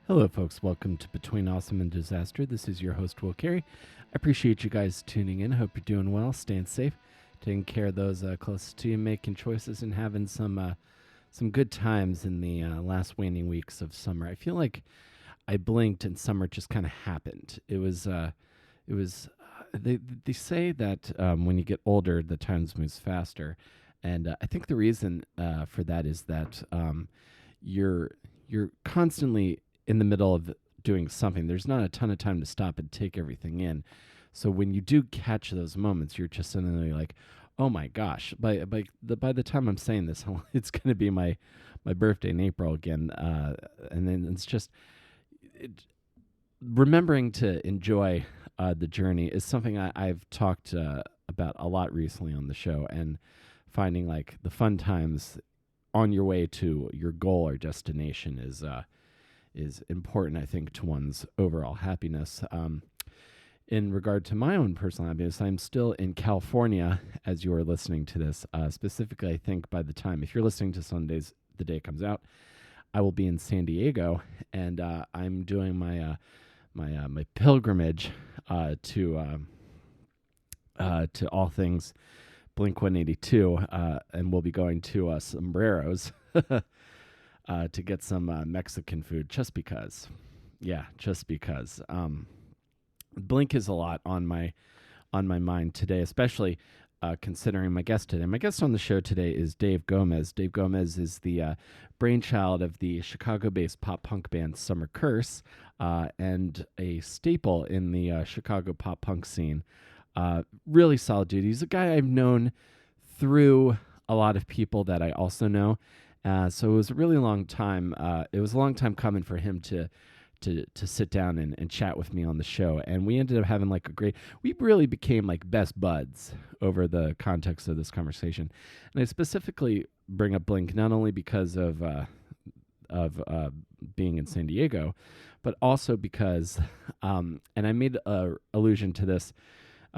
Hello, folks. Welcome to Between Awesome and Disaster. This is your host, Will Carey. I appreciate you guys tuning in. Hope you're doing well, staying safe, taking care of those closest to you, making choices, and having some good times in the last waning weeks of summer. I feel like I blinked and summer just kind of happened. They say that when you get older, the time moves faster, and I think the reason for that is that you're constantly in the middle of doing something. There's not a ton of time to stop and take everything in. So when you do catch those moments, you're just suddenly like, "Oh my gosh!" By the time I'm saying this, it's going to be my birthday in April again, and then it's just remembering to enjoy the journey is something I've talked about a lot recently on the show, and finding like the fun times on your way to your goal or destination is important, I think, to one's overall happiness. In regard to my own personal happiness, I'm still in California as you are listening to this. Specifically, I think by the time, if you're listening to Sundays, the day it comes out, I will be in San Diego, and I'm doing my pilgrimage to all things Blink 182, and we'll be going to Sombreros to get some Mexican food, just because. Yeah, just because. Blink is a lot on my mind today, especially considering my guest today. My guest on the show today is Dave Gomez. Dave Gomez is the brainchild of the Chicago-based pop-punk band Summer Curse, and a staple in the Chicago pop-punk scene. Really solid dude. He's a guy I've known through a lot of people that I also know. So it was a really long time. It was a long time coming for him to sit down and chat with me on the show. And we ended up having like we really became like best buds over the context of this conversation. And I specifically bring up Blink not only because of being in San Diego, but also because, and I made a allusion to this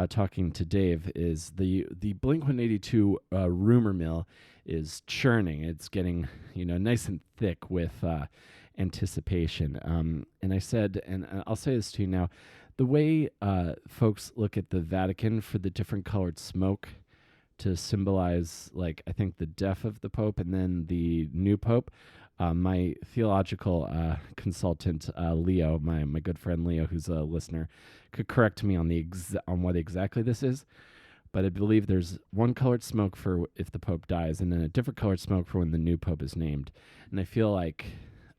talking to Dave, is the Blink 182 rumor mill is churning. It's getting nice and thick with anticipation. And I said, and I'll say this to you now, the way folks look at the Vatican for the different colored smoke to symbolize, like, I think the death of the Pope and then the new Pope. My theological consultant, Leo, my good friend Leo, who's a listener, could correct me on on what exactly this is. But I believe there's one colored smoke for if the Pope dies, and then a different colored smoke for when the new Pope is named. And I feel like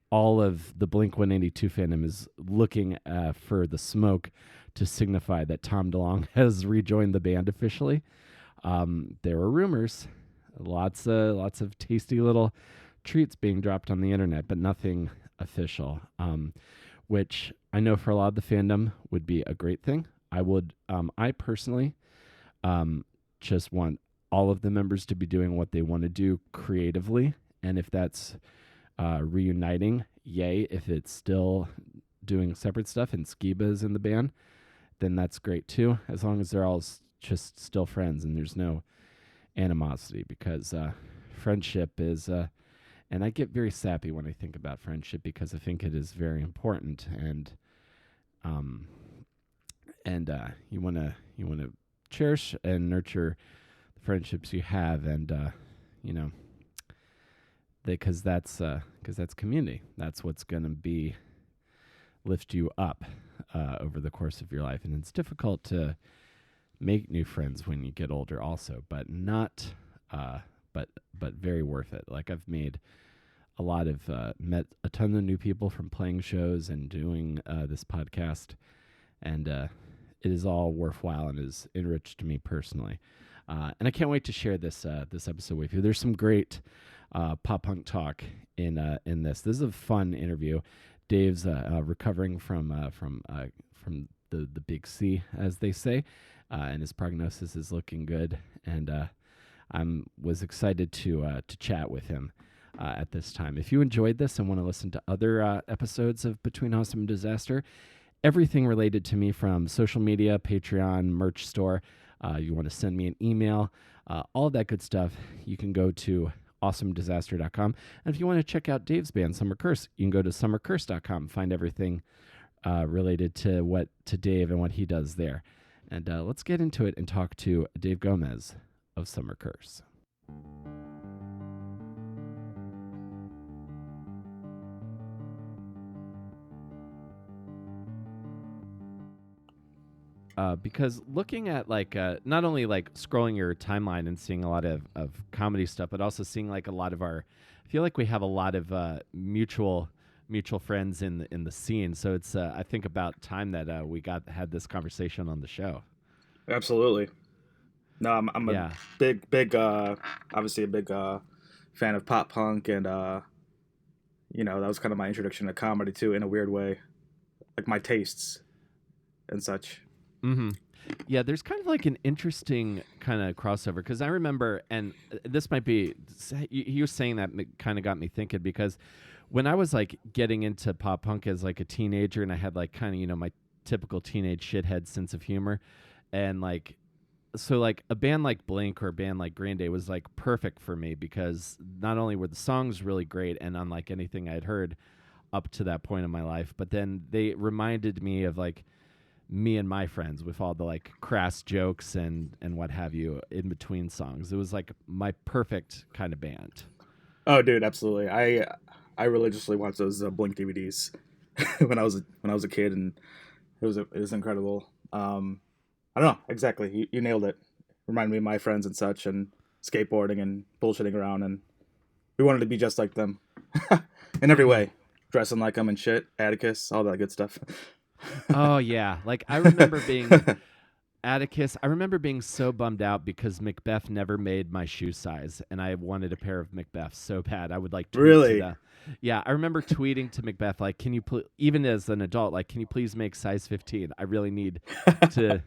all of the Blink 182 fandom is looking for the smoke to signify that Tom DeLonge has rejoined the band officially. There were rumors, lots of tasty little treats being dropped on the internet, but nothing official, which I know for a lot of the fandom would be a great thing. I personally just want all of the members to be doing what they want to do creatively, and if that's reuniting, yay. If it's still doing separate stuff and Skiba is in the band, then that's great too, as long as they're all just still friends and there's no animosity, because friendship is and I get very sappy when I think about friendship, because I think it is very important, and you want to cherish and nurture the friendships you have, and because that's community. That's what's going to lift you up over the course of your life, and it's difficult to make new friends when you get older, also, but not. But very worth it. Like, I've made a lot of met a ton of new people from playing shows and doing this podcast, and it is all worthwhile and has enriched me personally. And I can't wait to share this episode with you. There's some great pop punk talk in this. This is a fun interview. Dave's recovering from the big C, as they say, and his prognosis is looking good. And I was excited to chat with him at this time. If you enjoyed this and want to listen to other episodes of Between Awesome and Disaster, everything related to me from social media, Patreon, merch store, you want to send me an email, all of that good stuff, you can go to awesomedisaster.com. And if you want to check out Dave's band, Summer Curse, you can go to summercurse.com, find everything related to Dave and what he does there. And let's get into it and talk to Dave Gomez of Summer Curse. Because looking at not only like scrolling your timeline and seeing a lot of comedy stuff, but also seeing like a lot of I feel like we have a lot of mutual friends in the scene. So it's I think about time that we had this conversation on the show. Absolutely. No, I'm a big obviously a big fan of pop punk, and that was kind of my introduction to comedy too, in a weird way, like my tastes and such. Mm-hmm. Yeah, there's kind of like an interesting kind of crossover, because I remember, and this might be, you were saying that kind of got me thinking, because when I was like getting into pop punk as like a teenager, and I had like kind of, my typical teenage shithead sense of humor, and so like a band like Blink or a band like Green Day was like perfect for me, because not only were the songs really great and unlike anything I'd heard up to that point in my life, but then they reminded me of like me and my friends with all the like crass jokes and what have you in between songs. It was like my perfect kind of band. Oh, dude, absolutely. I religiously watched those Blink DVDs when I was a kid, and it was incredible. I don't know exactly. You nailed it. Reminded me of my friends and such, and skateboarding and bullshitting around, and we wanted to be just like them in every way, dressing like them and shit. Atticus, all that good stuff. Oh yeah, like I remember being Atticus. I remember being so bummed out because Macbeth never made my shoe size, and I wanted a pair of Macbeths so bad. I would like tweet Really? to the, yeah. I remember tweeting to Macbeth like, "Can you even as an adult, like, can you please make size 15? I really need to,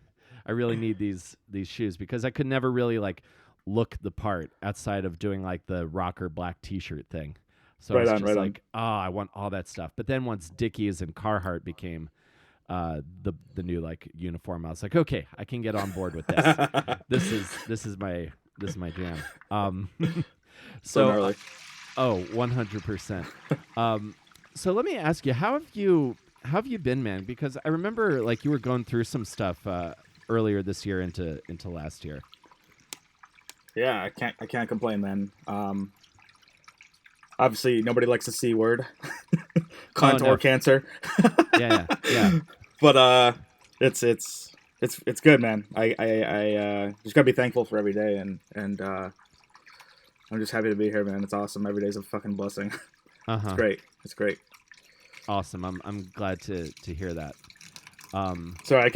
I really need these shoes," because I could never really like look the part outside of doing like the rocker black T-shirt thing. So I was just like, oh, I want all that stuff. But then once Dickies and Carhartt became the new like uniform, I was like, okay, I can get on board with this. this is my jam. So gnarly. 100%. So let me ask you, how have you been, man? Because I remember like you were going through some stuff earlier this year into last year. Yeah, I can't complain, man. Obviously nobody likes the C word. Contour cancer. yeah. But it's good, man. I just gotta be thankful for every day, and I'm just happy to be here, man. It's awesome. Every day's a fucking blessing. It's great. It's great. Awesome. I'm glad to hear that. Sorry, I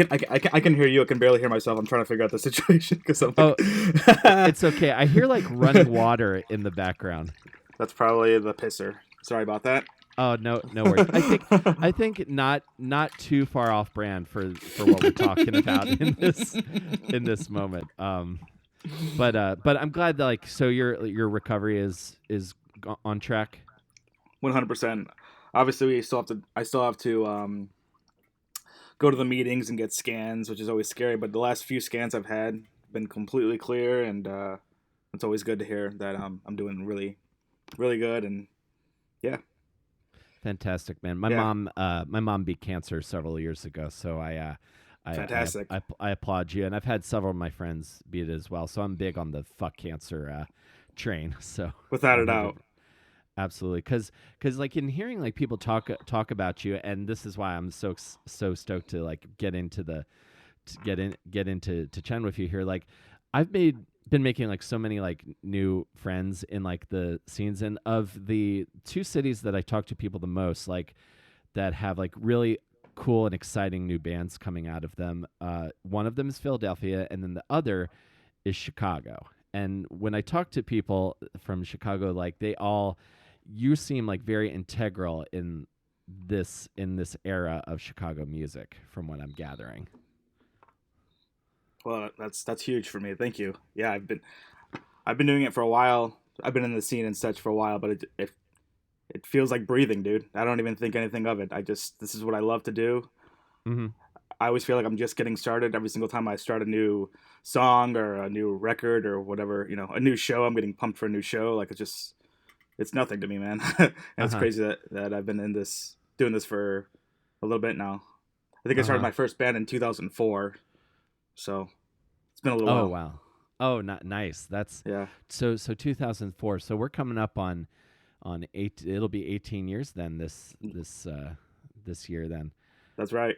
can hear you. I can barely hear myself. I'm trying to figure out the situation because I'm like... it's okay. I hear like running water in the background. That's probably the pisser. Sorry about that. Oh, no worries. I think not too far off brand for what we're talking about in this moment. But I'm glad that like, so your recovery is on track. 100%. Obviously, I still have to go to the meetings and get scans, which is always scary. But the last few scans I've had been completely clear, and it's always good to hear that I'm doing really, really good. And yeah. Fantastic, man. My mom beat cancer several years ago, so fantastic. I applaud you, and I've had several of my friends beat it as well. So I'm big on the fuck cancer train. So without a doubt, absolutely, because like in hearing like people talk about you, and this is why I'm so stoked to like get into Chen with you here. Like I've been making like so many like new friends in like the scenes, and of the two cities that I talk to people the most, like that have like really cool and exciting new bands coming out of them. One of them is Philadelphia, and then the other is Chicago. And when I talk to people from Chicago, like you seem like very integral in this era of Chicago music, from what I'm gathering. Well, that's huge for me. Thank you. Yeah, I've been doing it for a while. I've been in the scene and such for a while, but it feels like breathing, dude. I don't even think anything of it. This is what I love to do. Mm-hmm. I always feel like I'm just getting started every single time I start a new song or a new record or whatever, a new show. I'm getting pumped for a new show. Like it's nothing to me, man. And it's Uh-huh. crazy that I've been doing this for a little bit now. I think I started Uh-huh. my first band in 2004, so it's been a little Oh, while. wow. Oh, not nice. That's Yeah, so 2004. So we're coming up on eight, it'll be 18 years then this year then. that's right.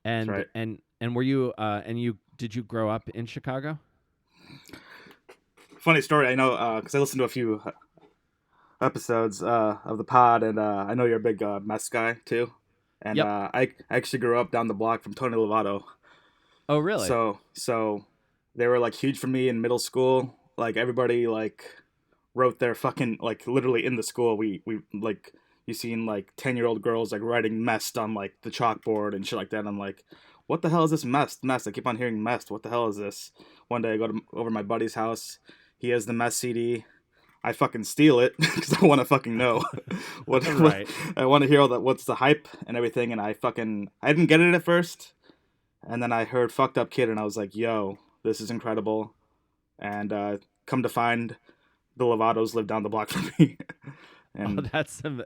That's And right. were you and you did you grow up in Chicago? Funny story. I know because I listened to a few episodes of the pod, and I know you're a big Mest guy too. And Yep. I actually grew up down the block from Tony Lovato, Oh, really? so they were like huge for me in middle school. Like everybody like wrote their fucking like literally in the school. We like you seen like 10-year-old girls like writing Mest on like the chalkboard and shit like that. I'm like, what the hell is this Mest? I keep on hearing Mest. What the hell is this? One day I go over my buddy's house. He has the Mest CD. I fucking steal it because I want to fucking know what Right. I want to hear all that. What's the hype and everything? And I didn't get it at first, and then I heard "Fucked Up Kid" and I was like, "Yo, this is incredible." And come to find, the Lovatos live down the block from me, Oh, and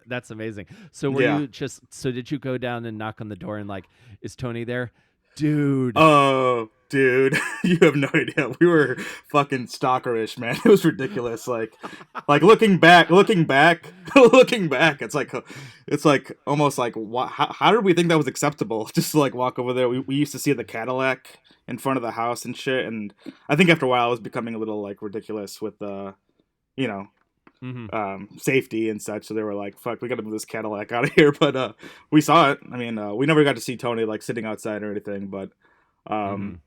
that's amazing. So were yeah. you just so did you go down and knock on the door and like, is Tony there? Dude. Oh, dude, you have no idea. We were fucking stalkerish, man. It was ridiculous. Like looking back, looking back. It's like almost like how did we think that was acceptable? Just to like walk over there. We used to see the Cadillac in front of the house and shit. And I think after a while, it was becoming a little like ridiculous with you know, Mhm. safety and such. So they were like, "Fuck, we got to move this Cadillac out of here." But we saw it. I mean, we never got to see Tony like sitting outside or anything, but um, Mhm.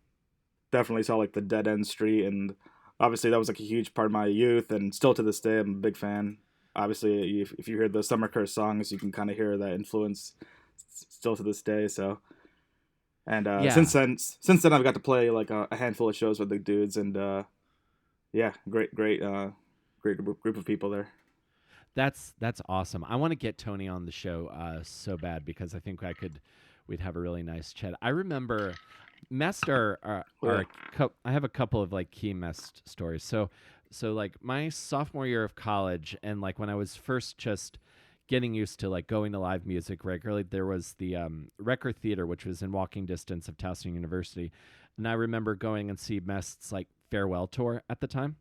definitely saw like the dead end street, and obviously that was like a huge part of my youth, and still to this day, I'm a big fan. Obviously, if you hear the Summer Curse songs, you can kind of hear that influence still to this day. So, and Yeah. since then, I've got to play like a handful of shows with the dudes, and yeah, great group of people there. That's awesome. I want to get Tony on the show so bad because I think we'd have a really nice chat. I remember Mest Yeah. I have a couple of like key Mest stories. So like my sophomore year of college and like when I was first just getting used to like going to live music regularly, there was the Record Theater, which was in walking distance of Towson University, and I remember going and see Mest's like farewell tour at the time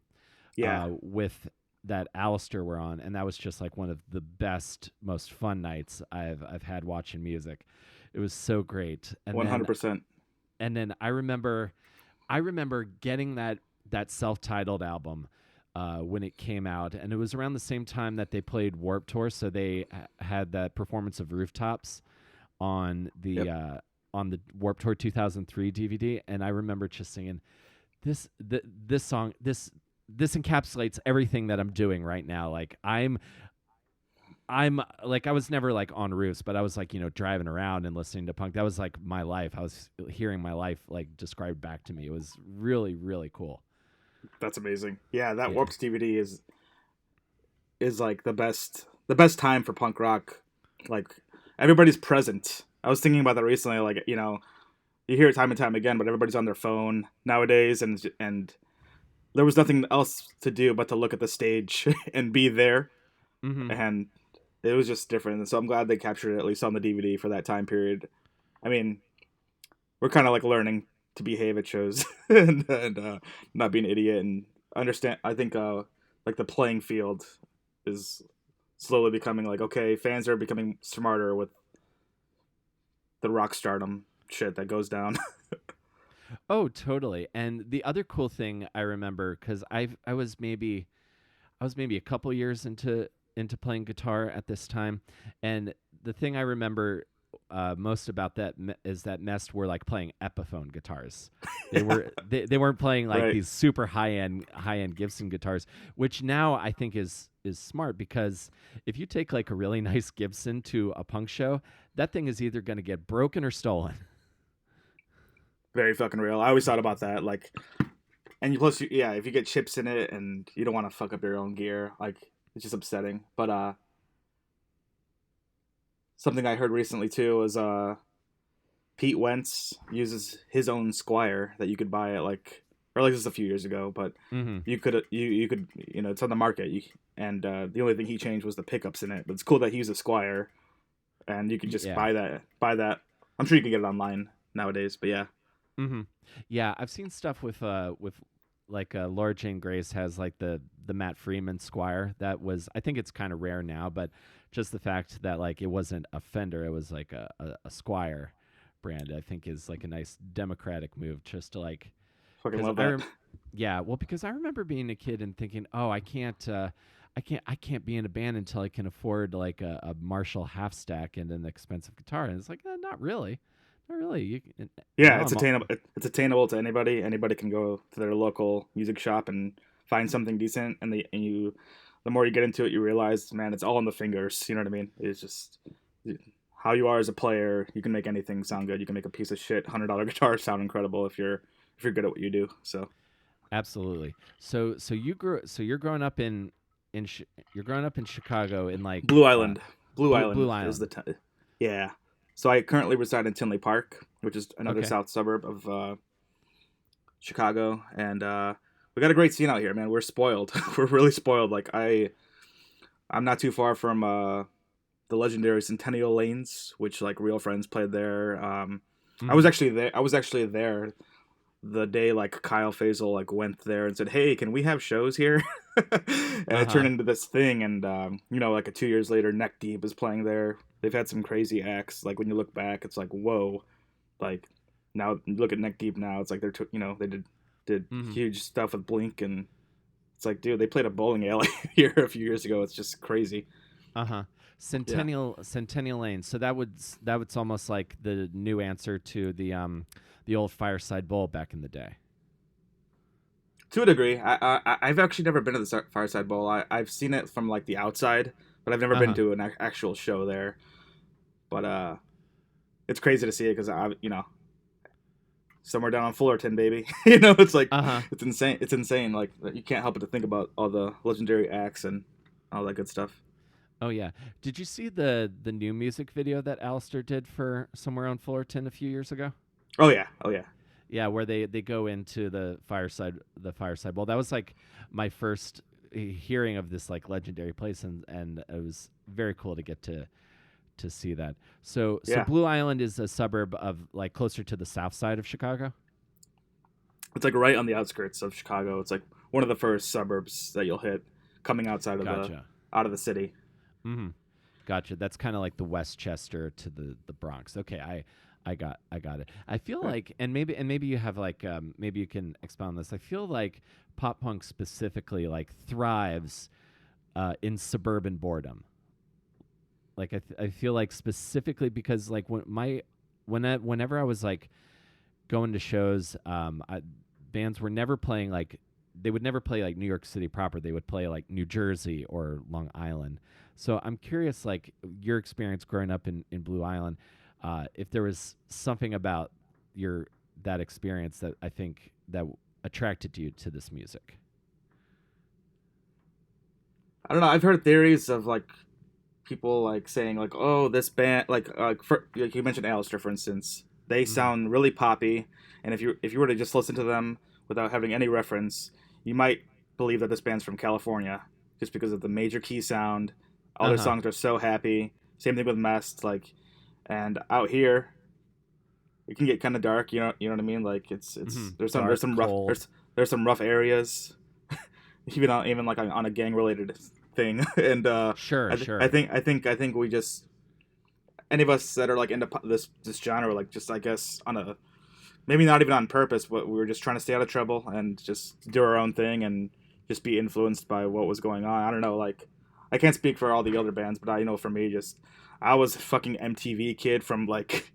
Yeah, with that Alistair were on, and that was just like one of the best, most fun nights I've had watching music. It was so great. 100%. And then I remember getting that self-titled album when it came out, and it was around the same time that they played Warp Tour, so they had that performance of Rooftops on Yep. the Warp Tour 2003 DVD, and I remember just singing this song this encapsulates everything that I'm doing right now. Like I'm like I was never like on roofs, but I was like, driving around and listening to punk. That was like my life. I was hearing my life like described back to me. It was really, really cool. That's amazing. Yeah, that Yeah. Warped DVD is like the best time for punk rock. Like everybody's present. I was thinking about that recently. Like you hear it time and time again, but everybody's on their phone nowadays, and there was nothing else to do but to look at the stage and be there, Mm-hmm. and it was just different. And so I'm glad they captured it at least on the DVD for that time period. I mean, we're kind of like learning to behave at shows and not be an idiot and understand. I think like the playing field is slowly becoming like okay, fans are becoming smarter with the rock stardom shit that goes down. Oh, totally. And the other cool thing I remember because I was maybe a couple years into playing guitar at this time, and the thing I remember most about is that Mest were like playing Epiphone guitars. They weren't playing like Right. these super high end Gibson guitars, which now I think is smart because if you take like a really nice Gibson to a punk show, that thing is either going to get broken or stolen. Very fucking real. I always thought about that. Like, and plus, yeah, if you get chips in it and you don't want to fuck up your own gear, like it's just upsetting. But something I heard recently too was Pete Wentz uses his own Squire that you could buy at like, or like this is a few years ago, but Mm-hmm. you could it's on the market. And the only thing he changed was the pickups in it. But it's cool that he uses Squire, and you can just Yeah. buy that. I'm sure you can get it online nowadays, but yeah. Mm-hmm. Yeah, I've seen stuff with like Laura Jane Grace has like the Matt Freeman Squire. That was, I think it's kind of rare now, but just the fact that like it wasn't a Fender, it was like a Squire brand, I think is like a nice democratic move, just to like, Fucking because love that. yeah, well, because I remember being a kid and thinking, oh, I can't be in a band until I can afford like a Marshall half stack and an expensive guitar, and it's like, not really, not really. Yeah, Now it's I'm attainable. It's attainable to anybody. Anybody can go to their local music shop and find something decent. The more you get into it, you realize, man, it's all in the fingers. You know what I mean? It's just how you are as a player. You can make anything sound good. You can make a piece of shit $100 guitar sound incredible if you're good at what you do. So absolutely. So you're growing up you're growing up in Chicago in like Blue Island, Blue Blue Island is Island. yeah. So I currently reside in Tinley Park, which is another Okay. south suburb of Chicago, and we got a great scene out here, man. We're spoiled. We're really spoiled. I'm not too far from the legendary Centennial Lanes, which like real friends played there. I was Mhm. actually there. I was actually there the day like Kyle Faisal like went there and said, "Hey, can we have shows here?" And it turned Uh-huh. into this thing. And like 2 years later, Neck Deep is playing there. They've had some crazy acts. Like when you look back, it's like whoa. Like now, you look at Neck Deep now. It's like they did Mhm. huge stuff with Blink, and it's like, dude, they played a bowling alley here a few years ago. It's just crazy. Uh-huh. Yeah. Centennial Lane. So that was almost like the new answer to the old Fireside Bowl back in the day. To a degree, I've actually never been to the Fireside Bowl. I've seen it from like the outside, but I've never been Uh-huh. to an actual show there. But it's crazy to see it because somewhere down on Fullerton, baby. It's like Uh-huh. it's insane. It's insane. Like you can't help but to think about all the legendary acts and all that good stuff. Oh yeah. Did you see the new music video that Alistair did for Somewhere on Fullerton a few years ago? Oh yeah, oh yeah. Yeah, where they go into the Fireside Bowl. That was like my first hearing of this like legendary place, and it was very cool to get to see that. So Yeah. Blue Island is a suburb of like closer to the south side of Chicago. It's like right on the outskirts of Chicago. It's like one of the first suburbs that you'll hit coming Gotcha. out of the city. Mm-hmm. Gotcha. That's kind of like the Westchester to the Bronx. Okay, I got it. I feel Yeah. like, and maybe you have like maybe you can expound on this. I feel like pop punk specifically like thrives in suburban boredom. Like I feel like specifically because like whenever I was like going to shows, bands were never playing like they would never play like New York City proper. They would play like New Jersey or Long Island. So I'm curious, like your experience growing up in Blue Island, if there was something about your that experience that I think that attracted you to this music. I don't know. I've heard theories of like people like saying like, oh, this band like you mentioned Alistair for instance, they Mm-hmm. sound really poppy, and if you were to just listen to them without having any reference, you might believe that this band's from California just because of the major key sound. All Uh their huh. songs are so happy. Same thing with Mest, like, and out here it can get kind of dark. You know what I mean? Like Mm-hmm. it's there's Dark, some rough cold. there's some rough areas, even like on a gang related thing. And Sure, I sure. think we just any of us that are like into this genre, like just I guess on a maybe not even on purpose, but we were just trying to stay out of trouble and just do our own thing and just be influenced by what was going on. I don't know, like I can't speak for all the other bands, but I know for me, just I was a fucking MTV kid from like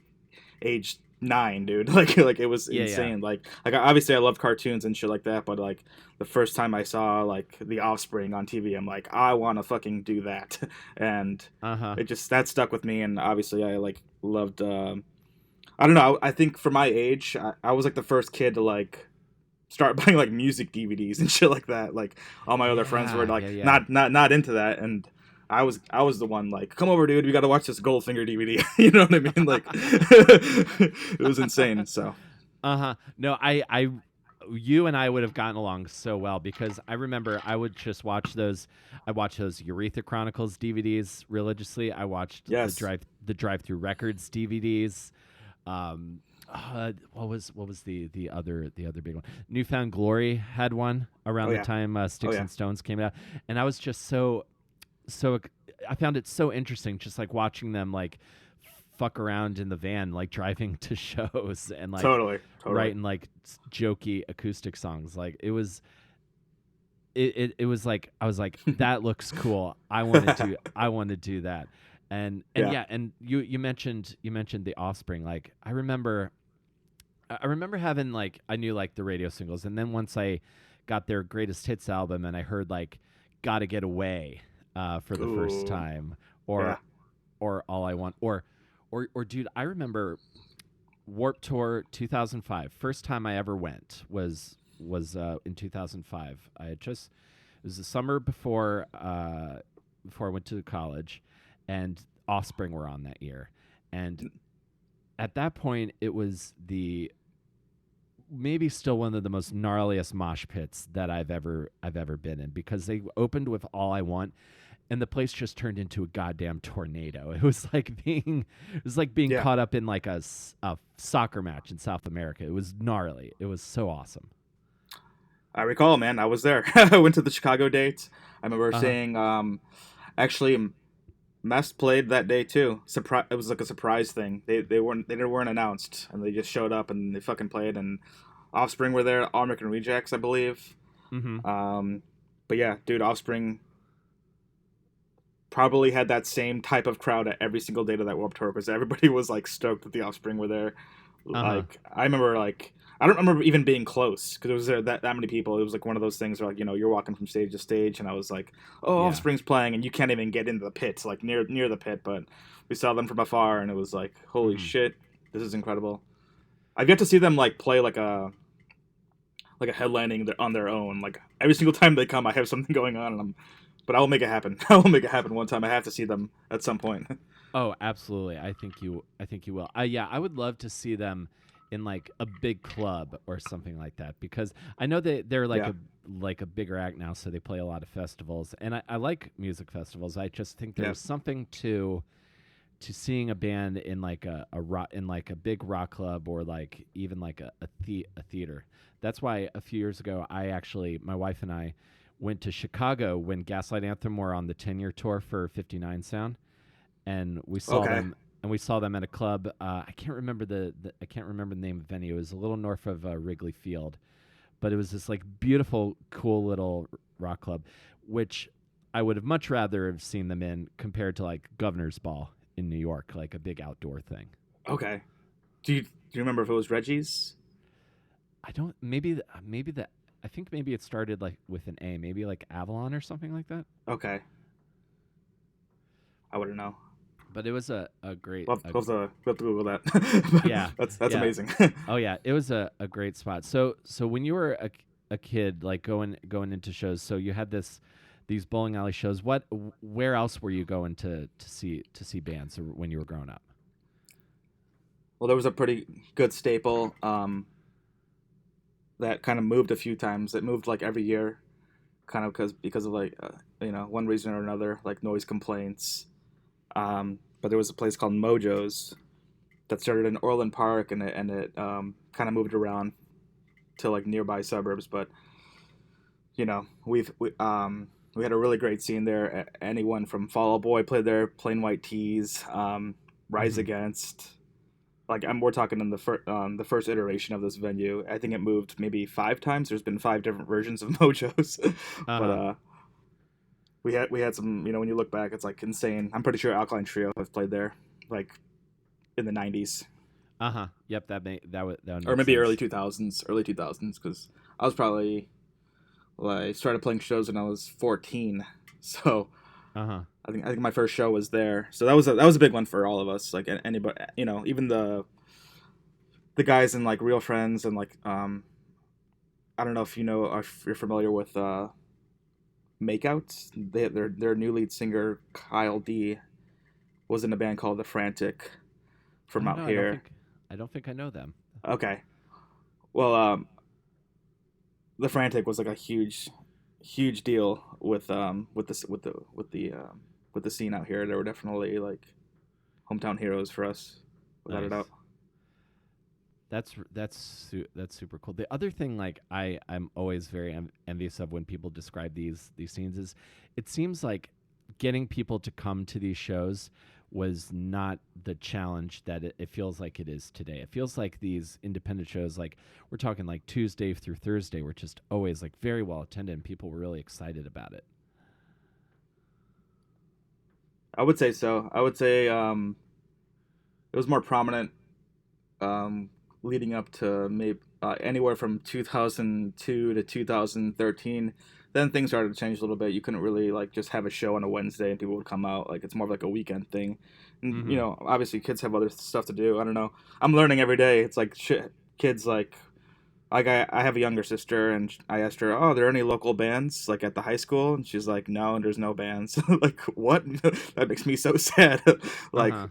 age 9, dude. Like it was Yeah, yeah. insane. Like obviously I love cartoons and shit like that, but like the first time I saw like The Offspring on TV, I'm like, I want to fucking do that, and Uh huh. it just that stuck with me. And obviously I like loved. I don't know. I think for my age, I was like the first kid to like start buying like music DVDs and shit like that. Like all my other friends were Yeah, like yeah, yeah. not into that, and I was the one like, come over, dude, we got to watch this Goldfinger DVD. You know what I mean? Like, it was insane. So Uh-huh. No, you and I would have gotten along so well because I remember I would just watch those. I watched those Urethra Chronicles DVDs religiously. I watched yes, the Drive Through Records DVDs. What was the other big one? Newfound Glory had one oh around the yeah, time oh Sticks yeah, and Stones came out, and I was just so I found it so interesting, just like watching them like fuck around in the van, like driving to shows and like totally. writing like jokey acoustic songs. Like it was like I was like that looks cool. I want to do that. And Yeah, yeah, and you mentioned the Offspring. Like I remember having like I knew like the radio singles, and then once I got their greatest hits album and I heard like "Gotta Get Away" for the first ooh, time, yeah, or "All I Want," or dude, I remember Warp Tour 2005. First time I ever went was in 2005. I had just it was the summer before I went to college, and Offspring were on that year, and at that point it was the maybe still one of the most gnarliest mosh pits that I've ever been in because they opened with All I Want and the place just turned into a goddamn tornado. It was like being yeah. caught up in like a soccer match in South America. It was gnarly. It was so awesome. I recall, man. I was there. I went to the Chicago dates. I remember Uh-huh. seeing actually Mest played that day too. Surprise! It was like a surprise thing. They weren't announced, and they just showed up and they fucking played. And Offspring were there. All American Rejects, I believe. Mhm. Um, but yeah, dude, Offspring probably had that same type of crowd at every single date of that Warped Tour because everybody was like stoked that the Offspring were there. Uh-huh. Like I remember, like I don't remember even being close because it was there that many people. It was like one of those things where like you're walking from stage to stage, and I was like, oh, Yeah. Offspring's playing, and you can't even get into the pits, like near the pit, but we saw them from afar, and it was like, holy Mhm. shit, this is incredible. I've yet to see them like play like a headlining on their own. Like every single time they come, I have something going on, and but I will make it happen. I will make it happen one time. I have to see them at some point. Oh, absolutely. I think you will. Yeah, I would love to see them in like a big club or something like that because I know they're Yeah, like a bigger act now, so they play a lot of festivals, and I like music festivals. I just think yeah, there's something to seeing a band in like a rock in like a big rock club or like even like a theater. That's why a few years ago I actually my wife and I went to Chicago when Gaslight Anthem were on the 10-year tour for 59 Sound, and okay, we saw them at a club. I can't remember I can't remember the name of the venue. It was a little north of Wrigley Field, but it was this like beautiful, cool little rock club, which I would have much rather have seen them in compared to like Governor's Ball in New York, like a big outdoor thing. okay. Do you remember if it was Reggie's? I don't. Maybe the. I think maybe it started like with an A, maybe like Avalon or something like that. Okay, I wouldn't know. But it was a great. We'll have to Google that. Yeah, That's yeah. amazing. Oh yeah, it was a great spot. So when you were a kid, like going into shows, so you had these bowling alley shows. Where else were you going to see bands when you were growing up? Well, there was a pretty good staple that kind of moved a few times. It moved like every year, kind of because of like one reason or another, like noise complaints. But there was a place called Mojo's that started in Orland Park, and it kind of moved around to like nearby suburbs. But we had a really great scene there. Anyone from Fall Out Boy played there, Plain White Tees, Rise Mm-hmm. Against. Like we're talking in the first iteration of this venue. I think it moved maybe 5 times. There's been 5 different versions of Mojo's, Uh but huh. we had some. When you look back, it's like insane. I'm pretty sure Alkaline Trio have played there, like in the '90s Uh huh. Yep. That would or make maybe early sense. 2000s, because I was probably like started playing shows when I was 14. So Uh huh. I think my first show was there. So that was a big one for all of us. Like anybody, even the guys in like Real Friends and like I don't know if you know or if you're familiar with Makeout. Their new lead singer Kyle D was in a band called The Frantic from Oh out no, here. I don't think I know them. Okay, well, The Frantic was like a huge deal with the scene out here. They were definitely like hometown heroes for us, without a doubt. Nice. That's super cool. The other thing, like I'm always very envious of when people describe these scenes is, it seems like getting people to come to these shows was not the challenge that it feels like it is today. It feels like these independent shows, like we're talking like Tuesday through Thursday, were just always like very well attended, and people were really excited about it. I would say so. I would say it was more prominent um, leading up to maybe anywhere from 2002 to 2013. Then things started to change a little bit. You couldn't really like just have a show on a Wednesday and people would come out. Like it's more of like a weekend thing. And Mm-hmm. obviously kids have other stuff to do. I don't know. I'm learning every day. It's like shit. Kids like I have a younger sister and I asked her, "Oh, are there any local bands like at the high school?" And she's like, "No, and there's no bands." Like what? That makes me so sad. Uh Like huh.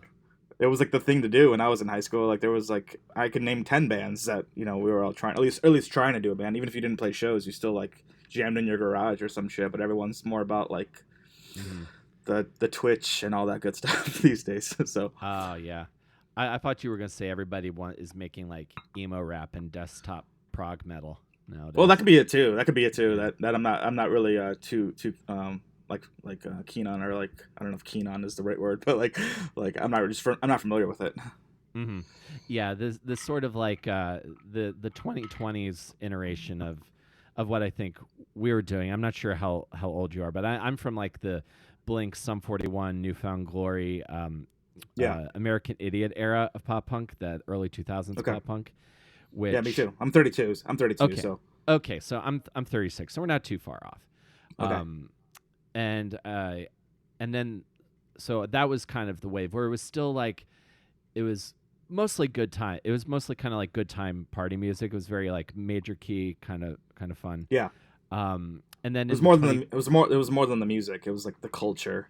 it was like the thing to do when I was in high school. Like there was like I could name 10 bands that we were all trying at least trying to do a band. Even if you didn't play shows, you still like jammed in your garage or some shit. But everyone's more about like Mm-hmm. the Twitch and all that good stuff these days. So Oh yeah. I thought you were gonna say everybody is making like emo rap and desktop prog metal well, nowadays. that could be it too. That could be it too. Yeah. That I'm not really too keen on, or like I don't know if keen on is the right word, but like I'm not familiar with it. Mm-hmm. Yeah, this sort of like the 2020s iteration of what I think we were doing. I'm not sure how old you are, but I'm from like the Blink, Sum 41, Newfound Glory, Yeah. American Idiot era of pop punk, that early 2000s Okay. pop punk. Yeah, me Which too. I'm 32. I'm 32. okay, So okay, so I'm 36, so we're not too far off. okay. Um, and and then so that was kind of the wave where it was still like it was mostly good time. It was mostly kind of like good time party music. It was very like major key kind of fun. Yeah. And then It was in the more than 20 it was more than the music. It was like the culture.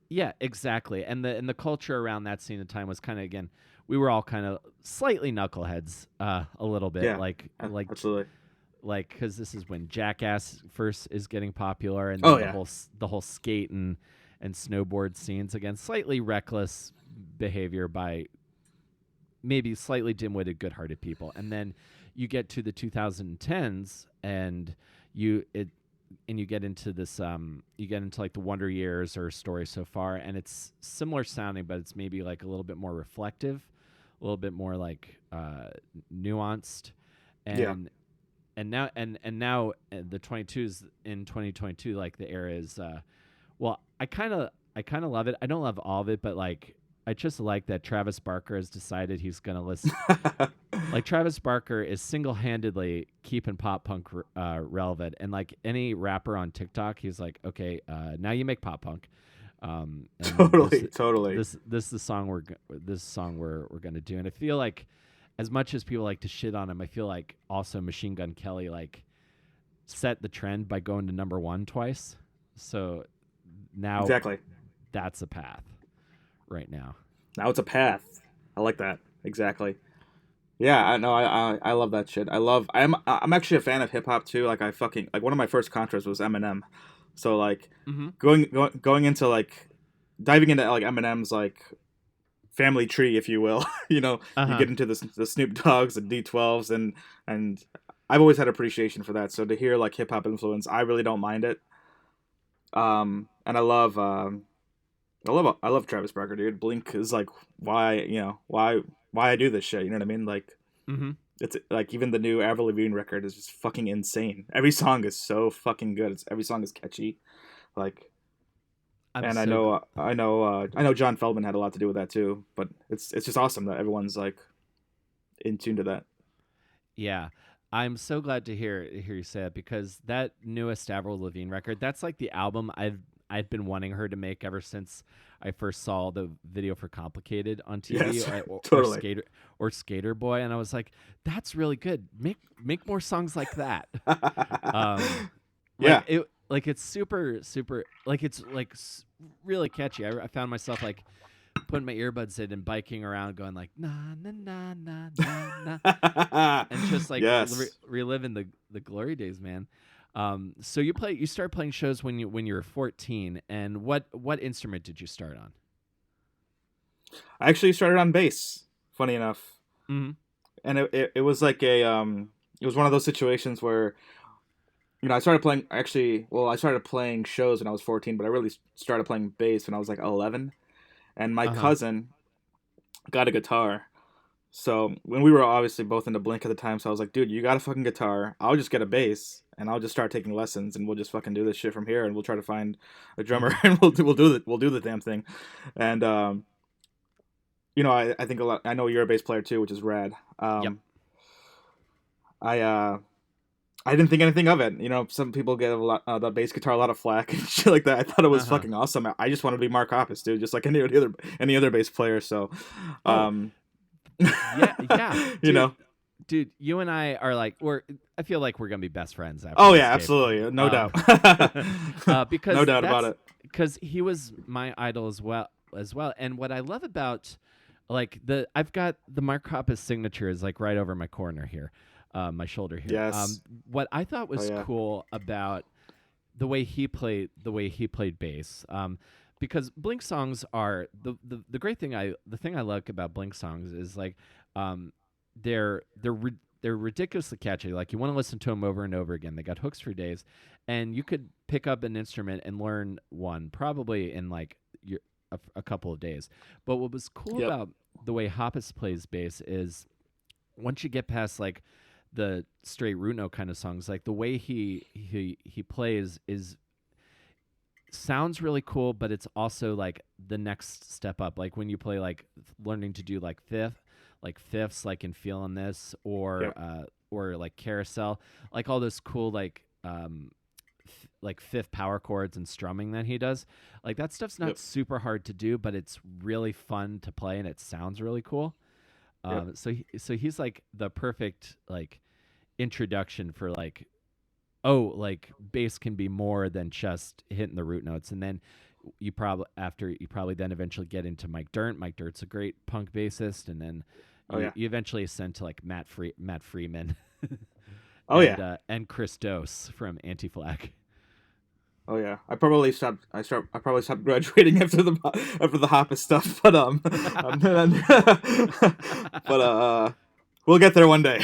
yeah, exactly. And the culture around that scene of time was kind of, again, we were all kind of slightly knuckleheads a little bit, Yeah. Absolutely. like cuz this is when Jackass first is getting popular, and Oh then yeah. the whole skate and snowboard scenes, again slightly reckless behavior by maybe slightly dim-witted, good-hearted people. And then you get to the 2010s, and you it and you get into this you get into like the Wonder Years or Story So Far, and it's similar sounding, but it's maybe like a little bit more reflective, a little bit more like nuanced. Yeah. And and now and, and now the 22s in 2022, like the era is well, I kind of love it. I don't love all of it, but like I just like that Travis Barker has decided he's going to list. Like Travis Barker is single-handedly keeping pop punk relevant, and like any rapper on TikTok, he's like, okay, now you make pop punk, and Totally. Totally. this is the song we're gonna do. And I feel like, as much as people like to shit on him, I feel like also Machine Gun Kelly like set the trend by going to number one twice. So now Exactly. that's a path right now. Now it's a path. I like that. Exactly. Yeah, I know. I love that shit. I'm actually a fan of hip hop too. Like I fucking like one of my first contras was Eminem. So like Mm-hmm. going into like diving into like Eminem's like family tree, if you will. Uh You huh. get into the Snoop Dogg's, the D12s, and I've always had appreciation for that. So to hear like hip hop influence, I really don't mind it. And I love Travis Barker, dude. Blink is like why I do this shit. You know what I mean? Like Mm-hmm. it's like even the new Avril Lavigne record is just fucking insane. Every song is so fucking good. Every song is catchy. Like, I'm and I so know I know John Feldman had a lot to do with that too. But it's just awesome that everyone's like in tune to that. Yeah, I'm so glad to hear you say that, because that newest Avril Lavigne record, that's like the album I've been wanting her to make ever since I first saw the video for "Complicated" on TV, Yes, or totally. Skater Boy, and I was like, that's really good. Make more songs like that. Um, like Yeah, like it's super like it's like really catchy. I found myself like putting my earbuds in and biking around going like na na na na na na and just like Yes. reliving the glory days, man. So you start playing shows when you were 14, and what instrument did you start on? I actually started on bass, funny enough. Mm-hmm. And it was like it was one of those situations where I started playing I started playing shows when I was 14, but I really started playing bass when I was like 11, and my Uh-huh. cousin got a guitar. So when we were obviously both into Blink at the time, so I was like, dude, you got a fucking guitar. I'll just get a bass and I'll just start taking lessons and we'll just fucking do this shit from here and we'll try to find a drummer Mm-hmm. and we'll do the damn thing. And I think a lot. I know you're a bass player too, which is rad. Yep. I I didn't think anything of it. Some people get a lot the bass guitar a lot of flack and shit like that. I thought it was Uh-huh. fucking awesome. I just wanted to be Mark Hoppus, dude, just like any other bass player. So, Oh, um, yeah, yeah. you Dude, know. you and I are like I feel like we're going to be best friends after Oh this, yeah, Dave. absolutely, no Um doubt, no because doubt about it. he was my idol as well. And what I love about like I've got the Mark Hoppus signature is like right over my corner here, my shoulder here. Yes. What I thought Oh was yeah. cool about the way he played bass, because Blink songs are the great thing. The thing I like about Blink songs is like, um, they're ridiculously catchy. Like you want to listen to them over and over again. They got hooks for days, and you could pick up an instrument and learn one probably in like a couple of days. But what was cool Yep. about the way Hoppus plays bass is once you get past like the straight root note kind of songs, like the way he plays is sounds really cool, but it's also like the next step up. Like when you play like learning to do like fifths, like in feeling this, Yep. or like carousel, like all those cool like fifth power chords and strumming that he does. Like that stuff's not Yep. super hard to do, but it's really fun to play and it sounds really cool. Yep. So he's like the perfect like introduction for like, oh, like bass can be more than just hitting the root notes. And then you probably then eventually get into Mike Dirt. Mike Dirt's a great punk bassist, and then Oh yeah. you eventually ascend to like Matt Freeman Oh yeah. and Chris Dose from Anti-Flag. Oh yeah. I probably stopped graduating after the Hoppus stuff, but but we'll get there one day.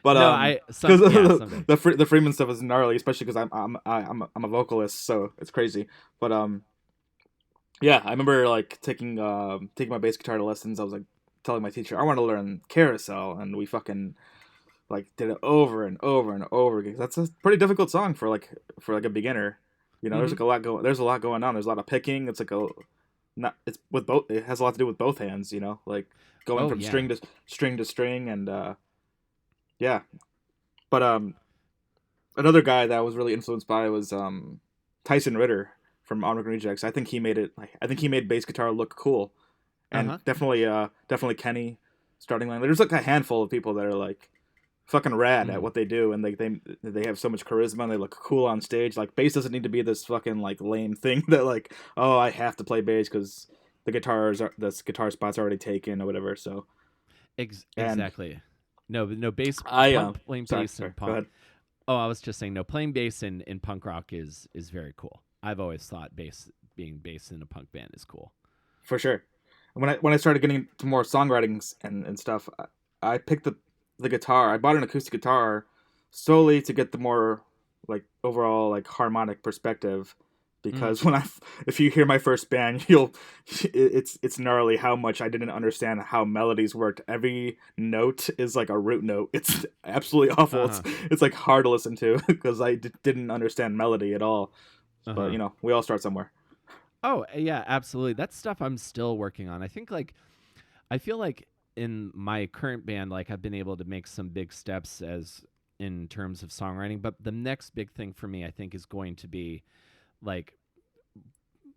But No, I because some yeah someday. the Freeman stuff is gnarly, especially because I'm a vocalist, so it's crazy. But yeah, I remember like taking my bass guitar to lessons. I was like telling my teacher I want to learn carousel, and we fucking like did it over and over and over again. That's a pretty difficult song for like a beginner. There's Hmm. like there's a lot going on. There's a lot of picking. It's like a not it's with both. It has a lot to do with both hands. Like going Oh from yeah. string to string, and yeah. But another guy that I was really influenced by was Tyson Ritter from Onward Rejects. I think he made bass guitar look cool, Uh and huh. definitely Kenny starting line. There's like a handful of people that are like fucking rad at Mm. what they do, and like they have so much charisma and they look cool on stage. Like bass doesn't need to be this fucking like lame thing that like, oh, I have to play bass because this guitar spot's already taken or whatever. So and Exactly. No bass I playing sorry bass in go punk. ahead. Oh, I was just saying, no, playing bass in punk rock is very cool. I've always thought being bass in a punk band is cool. For sure. When I started getting to more songwriting and stuff, I picked the guitar. I bought an acoustic guitar solely to get the more like overall like harmonic perspective. Mm. Because if you hear my first band, it's gnarly how much I didn't understand how melodies worked. Every note is like a root note. It's absolutely awful. Uh It's huh. it's like hard to listen to because didn't understand melody at all. Uh But huh. we all start somewhere. Oh yeah, absolutely. That's stuff I'm still working on. I feel like in my current band, like I've been able to make some big steps as in terms of songwriting. But the next big thing for me, I think, is going to be like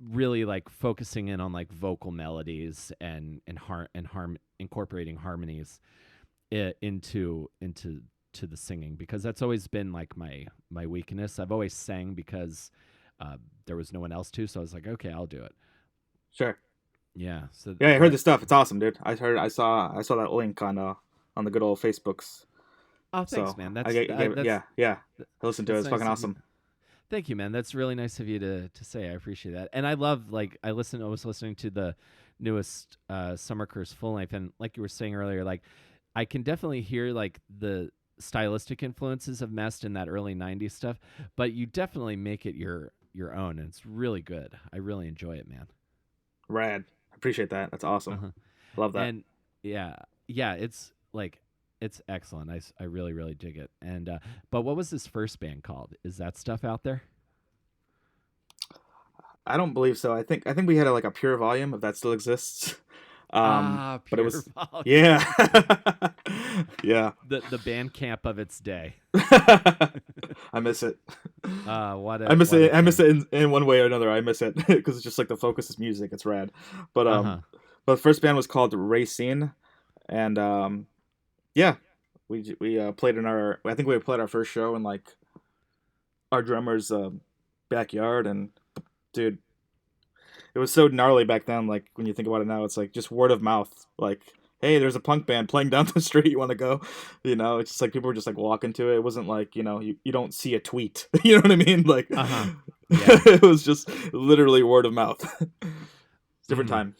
really like focusing in on like vocal melodies and incorporating harmonies into to the singing, because that's always been like my weakness. I've always sang because there was no one else to, so I was like, okay, I'll do it. Sure. Yeah. So Yeah, I heard this stuff. It's awesome, dude. I saw that link on the good old Facebooks. oh, thanks, So man. I gave it. That's Yeah. I listened to it. that's It's nice fucking of you. awesome. Thank you, man. That's really nice of you to say. I appreciate that. And I love, like, I was listening to the newest Summer Curse full length, and like you were saying earlier, like I can definitely hear like the stylistic influences of Mest in that early '90s stuff, but you definitely make it your own, and it's really good. I really enjoy it, man. Rad. I appreciate that. That's awesome. Uh-huh. Love that. And yeah, yeah, it's like it's excellent. I really really dig it. And but what was this first band called? Is that stuff out there? I don't believe so. I think we had like a pure volume, if that still exists. But it Pure was, volume. yeah. Yeah. The band camp of its day. I miss it. What I a miss what a it. I miss thing. it in one way or another. I miss it because it's just like the focus is music. It's rad. But Uh huh. but the first band was called Racine, and yeah, we played in our. I think we played our first show in like our drummer's backyard, and dude, it was so gnarly back then. Like when you think about it now, it's like just word of mouth. Like, hey, there's a punk band playing down the street. You want to go? It's just like people were just like walking to it. It wasn't like you don't see a tweet. You know what I mean? Like, Uh huh. Yeah. it was just literally word of mouth. Different Mm-hmm. time.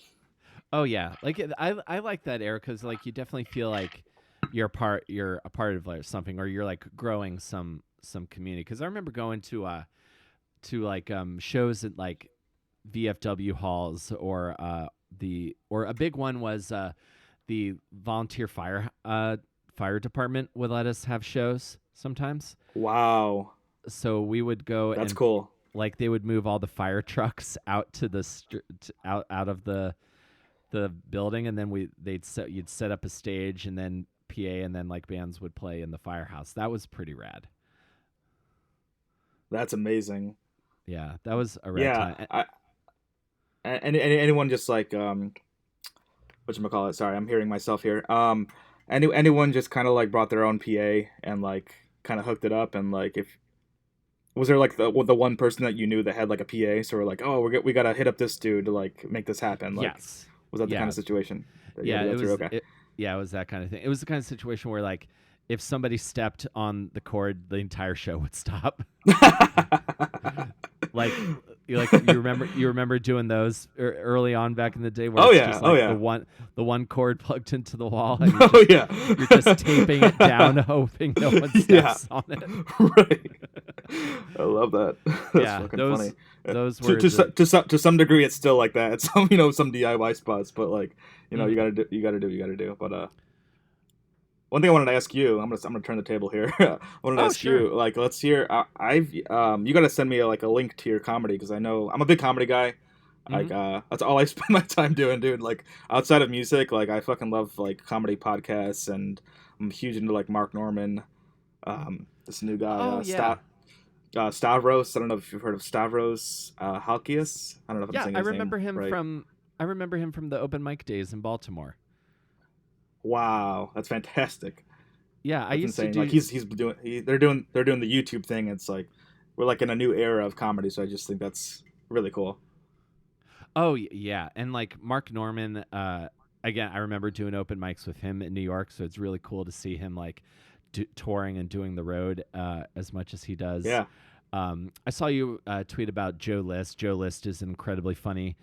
Oh yeah. Like I like that era because like you definitely feel like you're a part of like something, or you're like growing some community. Because I remember going to like shows at like VFW halls, or or a big one was the volunteer fire department would let us have shows sometimes. Wow, So we would go that's and cool. like they would move all the fire trucks out to out of the building, and then you'd set up a stage, and then PA, and then like bands would play in the firehouse. That was pretty rad. That's amazing. Yeah, that was a rad Yeah, time. anyone just like whatchamacallit, sorry, I'm hearing myself here. Anyone just kind of like brought their own PA and like kind of hooked it up, and like, if was there like the one person that you knew that had like a PA, so we're like, oh, we gotta hit up this dude to like make this happen, like, Yes. was that the kind Yeah. of situation that you had Yeah, to go it through? was Okay. it, yeah, it was that kind of thing. It was the kind of situation where like if somebody stepped on the cord, the entire show would stop. Like you remember doing those early on back in the day, where Oh it's yeah, just oh like yeah. the one cord plugged into the wall, and Oh yeah. you're just taping it down, hoping no one Yeah. steps on it. Right. I love that. That's Yeah, fucking those funny. those To were to the to some degree, it's still like that. It's some DIY spots, but like, you mhm. gotta do, what you gotta do. But one thing I wanted to ask you, I'm gonna turn the table here. I wanted to Oh, ask sure. you, like, let's hear. I've you gotta send me like a link to your comedy, because I know I'm a big comedy guy. Like, Mhm. that's all I spend my time doing, dude. Like, outside of music, like, I fucking love like comedy podcasts, and I'm huge into like Mark Norman. This new guy, Oh, yeah. Stavros. I don't know if you've heard of Stavros Halkias. I don't know if I'm Yeah, saying I his name remember him right. from the open mic days in Baltimore. Wow, that's fantastic. Yeah, I That's used to insane. Like, do. he's doing they're doing the YouTube thing. It's like we're like in a new era of comedy, so I just think that's really cool. Oh, yeah, and like Mark Norman. Again, I remember doing open mics with him in New York, so it's really cool to see him like touring and doing the road as much as he does. Yeah. I saw you tweet about Joe List. Joe List is an incredibly funny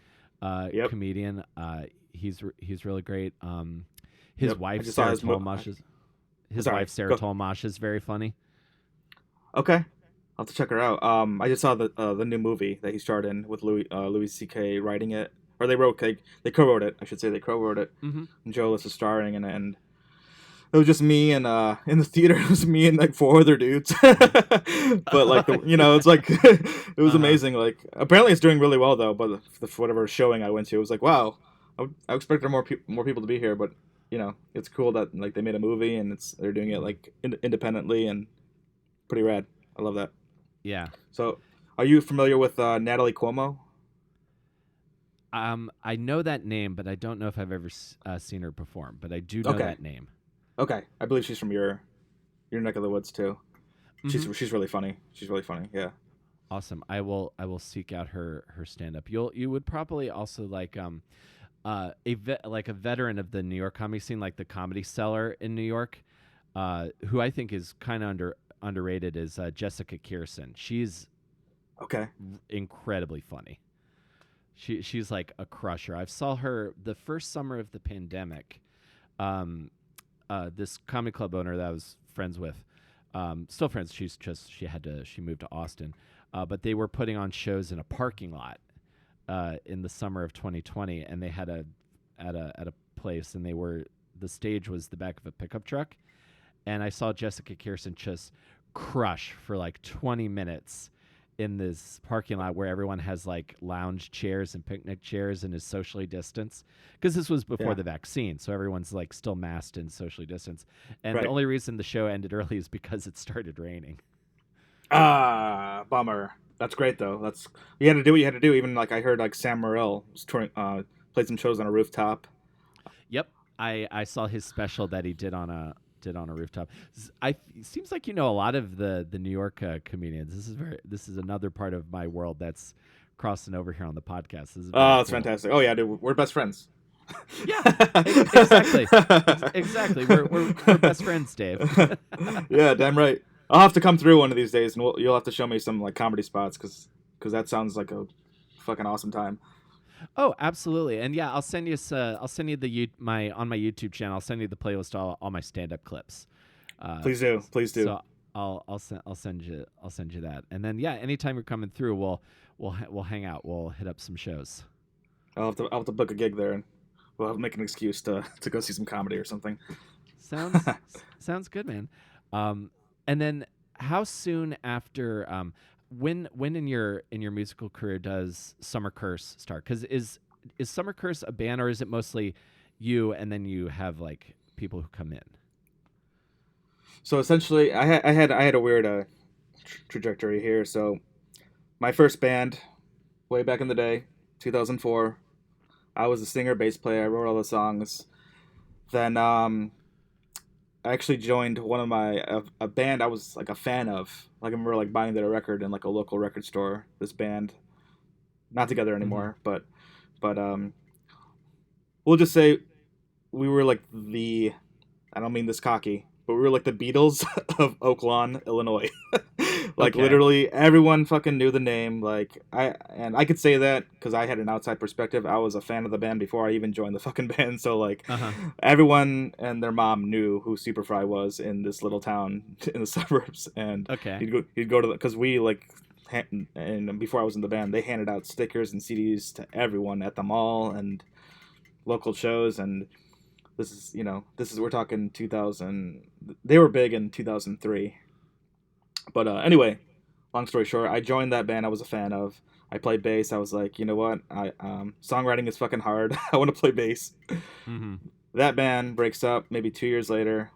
Yep. comedian. He's really great. His Yep. I wife just saw Sarah his Tolmash is his Sorry. wife Sarah Go. Tolmash is very funny. Okay. I'll have to check her out. I just saw the new movie that he starred in with Louis C.K. writing it, or they co-wrote it. I should say they co-wrote it. Mm-hmm. And Joe List is starring, and it was just me, and in the theater it was me and like four other dudes. But like, it's like it was Uh-huh. amazing. Like, apparently it's doing really well though. But for whatever showing I went to, it was like, wow, I expected more people to be here, but it's cool that like they made a movie, and they're doing it like independently, and pretty rad. I love that. Yeah. So, are you familiar with Natalie Cuomo? I know that name, but I don't know if I've ever seen her perform. But I do know Okay, that name. okay. I believe she's from your your neck of the woods too. Hmm. She's really funny. She's really funny. Yeah. Awesome. I will seek out her stand up. You would probably also like like a veteran of the New York comedy scene, like the Comedy Cellar in New York, who I think is kind of underrated, is Jessica Kirsten. She's Okay. incredibly funny. She's like a crusher. I saw her the first summer of the pandemic. This comedy club owner that I was friends with, still friends. She moved to Austin, but they were putting on shows in a parking lot in the summer of 2020, and they had at a place, and the stage was the back of a pickup truck, and I saw Jessica Kirsten just crush for like 20 minutes in this parking lot where everyone has like lounge chairs and picnic chairs and is socially distanced, because this was before Yeah. the vaccine, so everyone's like still masked and socially distanced, and the Right. only reason the show ended early is because it started raining. Ah, bummer. That's great though. That's you had to do what you had to do. Even like I heard like Sam Morril was touring, played some shows on a rooftop. Yep, I saw his special that he did on a rooftop. It seems like you know a lot of the New York comedians. This is another part of my world that's crossing over here on the podcast. This is very Oh, that's cool. fantastic. Oh yeah, dude, we're best friends. Yeah, exactly, exactly. We're best friends, Dave. Yeah, damn right. I'll have to come through one of these days, and you'll have to show me some like comedy spots, because that sounds like a fucking awesome time. Oh, absolutely. And yeah, I'll send you my on my YouTube channel. I'll send you the playlist to all my stand up clips. Uh, Please do, please do. so I'll send you that. And then yeah, anytime you're coming through, we'll hang out. We'll hit up some shows. I'll have to book a gig there, and we'll have to make an excuse to go see some comedy or something. Sounds sounds good, man. Um, and then how soon after when in your musical career does Summer Curse start? Because is Summer Curse a band, or is it mostly you and then you have like people who come in? So essentially, I had a weird trajectory here. So my first band, way back in the day, 2004. I was a singer, bass player. I wrote all the songs. Then I actually joined one of my a band I was like a fan of. Like I remember like buying their record in like a local record store. This band, not together Mm-hmm. anymore, but we'll just say we were like the, I don't mean this cocky, but we were like the Beatles of Oak Lawn, Illinois. Like Okay. literally everyone fucking knew the name. I could say that because I had an outside perspective. I was a fan of the band before I even joined the fucking band. So like Uh huh. everyone and their mom knew who Superfry was in this little town in the suburbs, and Okay. he'd go to the, because we like. And before I was in the band, they handed out stickers and CDs to everyone at the mall and local shows. And this is we're talking 2000. They were big in 2003. But anyway, long story short, I joined that band I was a fan of. I played bass. I was like, you know what? I songwriting is fucking hard. I want to play bass. Mm-hmm. That band breaks up maybe 2 years later.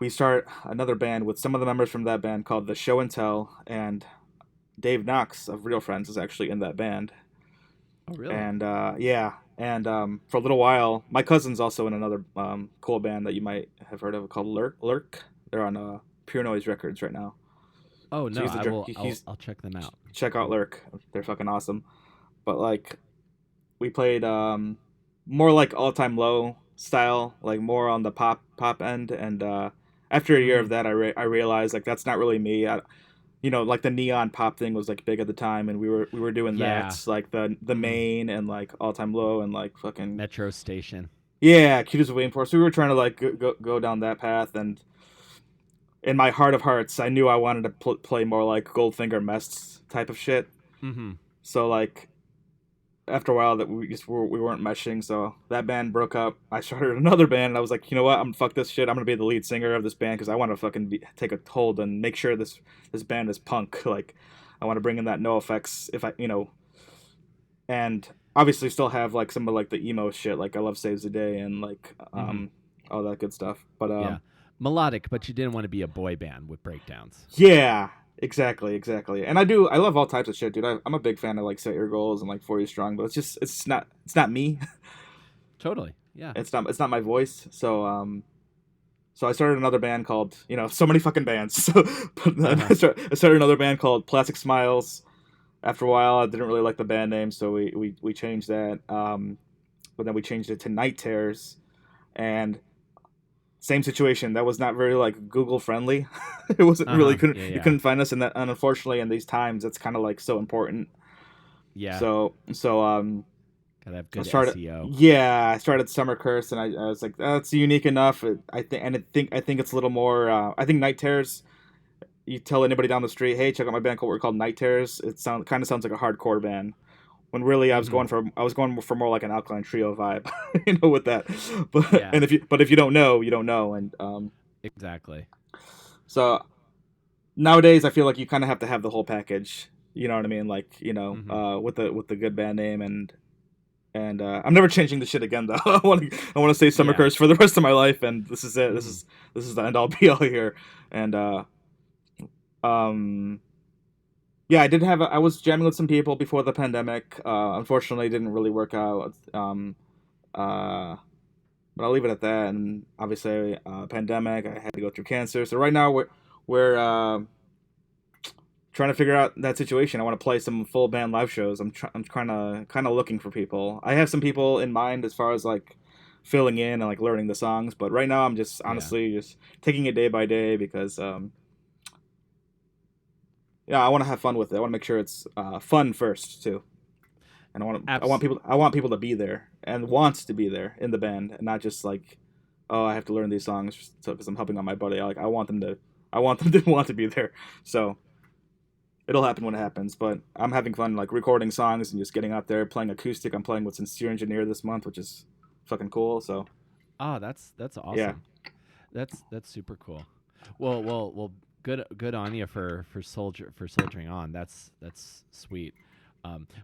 We start another band with some of the members from that band called the Show and Tell, and Dave Knox of Real Friends is actually in that band. Oh, really? And yeah, and for a little while, my cousin's also in another cool band that you might have heard of called Lurk. Lurk. They're on Pure Noise Records right now. Oh So no, he's the I will. he's I'll check them out. check out Lurk. They're fucking awesome. But like we played more like All Time Low style, like more on the pop end. And after a year Mm-hmm. of that, I realized like that's not really me. Like the neon pop thing was like big at the time, and we were doing Yeah. that like the Mm-hmm. main and like All Time Low and like fucking Metro Station. yeah, cute as a waiting for. So we were trying to like go down that path, and in my heart of hearts, I knew I wanted to play more like Goldfinger Mest type of shit. Mm-hmm. So like after a while that we weren't meshing, so that band broke up. I started another band, and I was like, you know what? I'm fuck this shit. I'm gonna be the lead singer of this band because I want to fucking take a hold and make sure this band is punk. Like, I want to bring in that no effects if and obviously still have like some of like the emo shit. Like I love Saves the Day and like Mm-hmm. all that good stuff. But Yeah. Melodic, but you didn't want to be a boy band with breakdowns. yeah. Exactly. And I love all types of shit, dude. I'm a big fan of like Set Your Goals and like 40 Strong, but it's not me. Totally. Yeah. It's not my voice. So So I started another band called, so many fucking bands. So, but then Uh-huh. I started another band called Plastic Smiles. After a while, I didn't really like the band name, so we changed that. But then we changed it to Night Terrors, and same situation. That was not very like Google friendly. It wasn't really Uh-huh. couldn't Yeah, you yeah. couldn't find us in that. And unfortunately, in these times, it's kind of like so important. Yeah. So Gotta have I good started. SEO. Yeah, I started Summer Curse, and I was like, that's unique enough. I think it's a little more. I think Night Terrors. You tell anybody down the street, hey, check out my band called we're called Night Terrors. It kind of sounds like a hardcore band. When really Mhm. I was going for more like an Alkaline Trio vibe, with that. But Yeah, and if you don't know, you don't know, and exactly. so nowadays I feel like you kind of have to have the whole package. You know what I mean? Like Mhm. with the good band name and I'm never changing the shit again though. I want to say Summer Yeah. Curse for the rest of my life, and this is it. This Mhm. is this is the end all be all here, and um yeah, I was jamming with some people before the pandemic. Unfortunately, it didn't really work out. Uh, but I'll leave it at that. And obviously, pandemic. I had to go through cancer. So right now we're trying to figure out that situation. I want to play some full band live shows. I'm kind of looking for people. I have some people in mind as far as like filling in and like learning the songs. But right now, I'm just Yeah. honestly just taking it day by day because yeah, I want to have fun with it. I want to make sure it's fun first too. And Abs I want people to be there and wants to be there in the band and not just like, oh, I have to learn these songs because I'm helping out my buddy. Like I want them to want to be there. So it'll happen when it happens. But I'm having fun like recording songs and just getting out there playing acoustic. I'm playing with Sincere Engineer this month, which is fucking cool. So Oh, that's yeah, awesome. That's super cool. Well, good on you for soldiering on. That's sweet.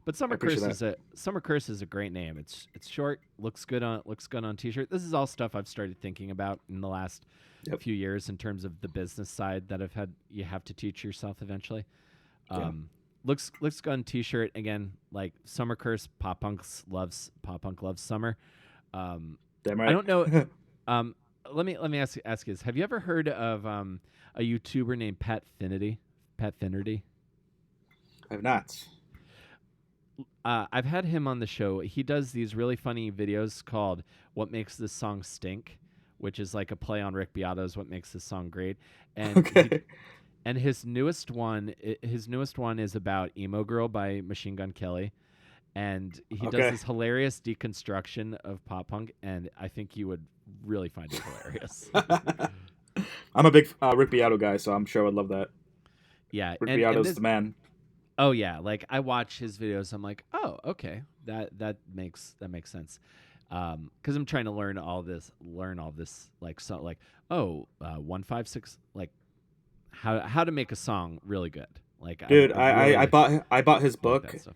But I appreciate that. Summer Curse is a great name. It's short, looks good on t-shirt. This is all stuff I've started thinking about in the last Yep. few years in terms of the business side that I've had you have to teach yourself eventually. Yeah. Um, looks good on t-shirt again. Like Summer Curse, pop punk loves summer. Um, Damn I right. don't know. I Um, let me ask you this: have you ever heard of a YouTuber named Pat Finnerty? Pat Finnerty. have not. I've had him on the show. He does these really funny videos called "What Makes This Song Stink," which is like a play on Rick Beato's "What Makes This Song Great." And he Okay. and his newest one is about "Emo Girl" by Machine Gun Kelly, and he does Okay. this hilarious deconstruction of pop punk, and I think you would really find it hilarious. I'm a big Rick Beato guy, so I'm sure I would love that. Yeah, Rick and Beato's this the man. oh yeah, like I watch his videos, I'm like, oh okay, that makes sense, because I'm trying to learn all this like so like 156 like how to make a song really good. Like Dude, I really I bought his like book. that stuff.